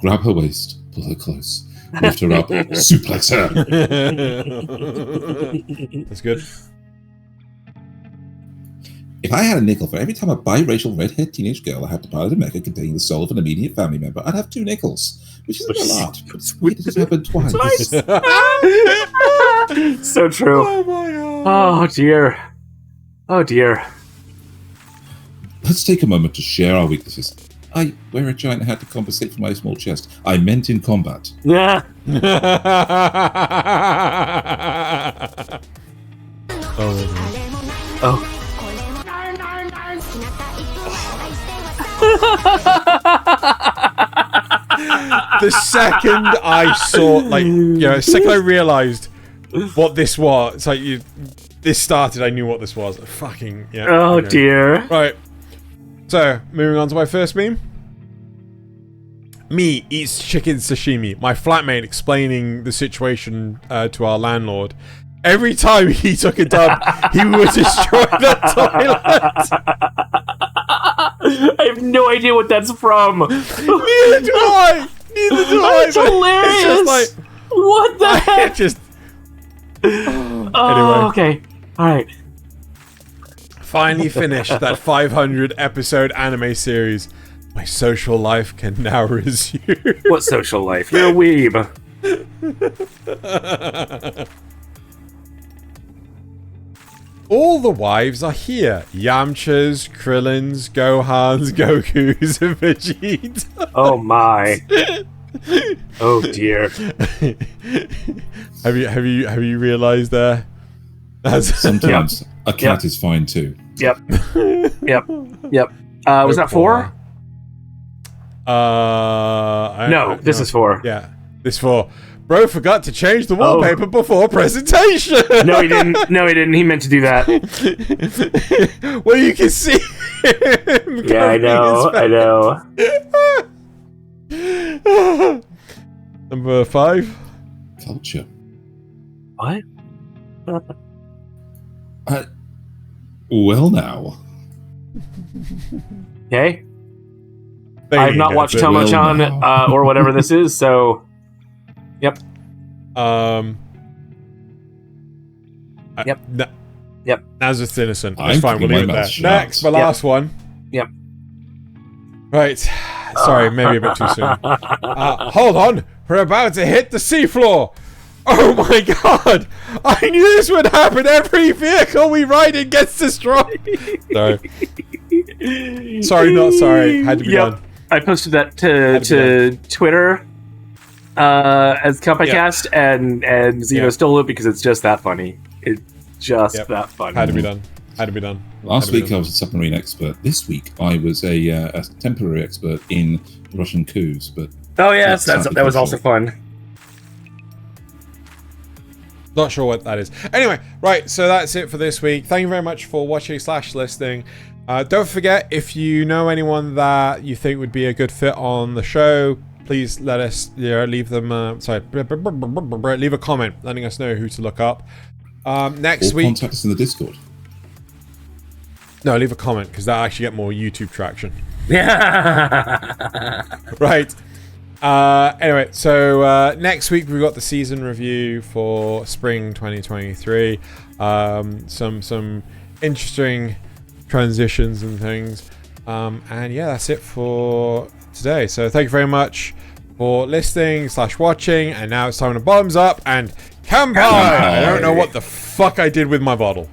Grab her waist, pull her close, lift her up, suplex her. That's good. If I had a nickel for every time a biracial redhead teenage girl had to pilot a mecha containing the soul of an immediate family member, I'd have 2 nickels, which isn't a lot, but it has happened twice. So true. Oh my god. Oh dear. Oh dear. Let's take a moment to share our weaknesses. I wear a giant hat to compensate for my small chest. I meant in combat. Yeah. Oh. The second I saw, the second I realized what this was, it's like this started, I knew what this was. Fucking, yeah. Oh, okay. Dear. Right. So, moving on to my first meme. Me eats chicken sashimi. My flatmate explaining the situation to our landlord. Every time he took a dump, he would destroy the toilet. I have no idea what that's from. Neither do I. That's hilarious. It's just like, what the heck? Anyway. Okay. All right. Finally finished that 500 episode anime series. My social life can now resume. What social life? You're a weeb. All the wives are here. Yamchas, Krillins, Gohans, Gokus, and Vegeta. Oh my. Oh dear. Have you realized there? Sometimes a cat is fine too. Yep. Was that 4? No, this is 4. Yeah, this 4. Bro forgot to change the wallpaper before presentation. No, he didn't. He meant to do that. Well, you can see him. Yeah, I know. Number 5. Culture. What? Well, now. Okay. I have not watched Tomo-chan or whatever this is, so. Yep. Yep. Yep. Nasuth's innocent. That's fine. We'll leave it there. Shut. Next, my last one. Yep. Right. Sorry, maybe a bit too soon. Hold on. We're about to hit the seafloor. Oh my god! I knew this would happen. Every vehicle we ride in gets destroyed. Sorry, not sorry. Had to be done. I posted that to Twitter as Kanpai Cast, and Xeno stole it because it's just that funny. It's just that funny. Had to be done. Last week I was a submarine expert. This week I was a temporary expert in Russian coups. But oh yes, that was also fun. Not sure what that is. Anyway, right, so that's it for this week. Thank you very much for watching / listening. Don't forget, if you know anyone that you think would be a good fit on the show, please let us leave them leave a comment letting us know who to look up. Next week, contact us in the Discord. No, leave a comment because that'll actually get more YouTube traction. Right. Anyway, so next week we've got the season review for spring 2023. Some interesting transitions and things. And yeah, that's it for today. So thank you very much for listening / watching. And now it's time to bottoms up and Kanpai! I don't know what the fuck I did with my bottle.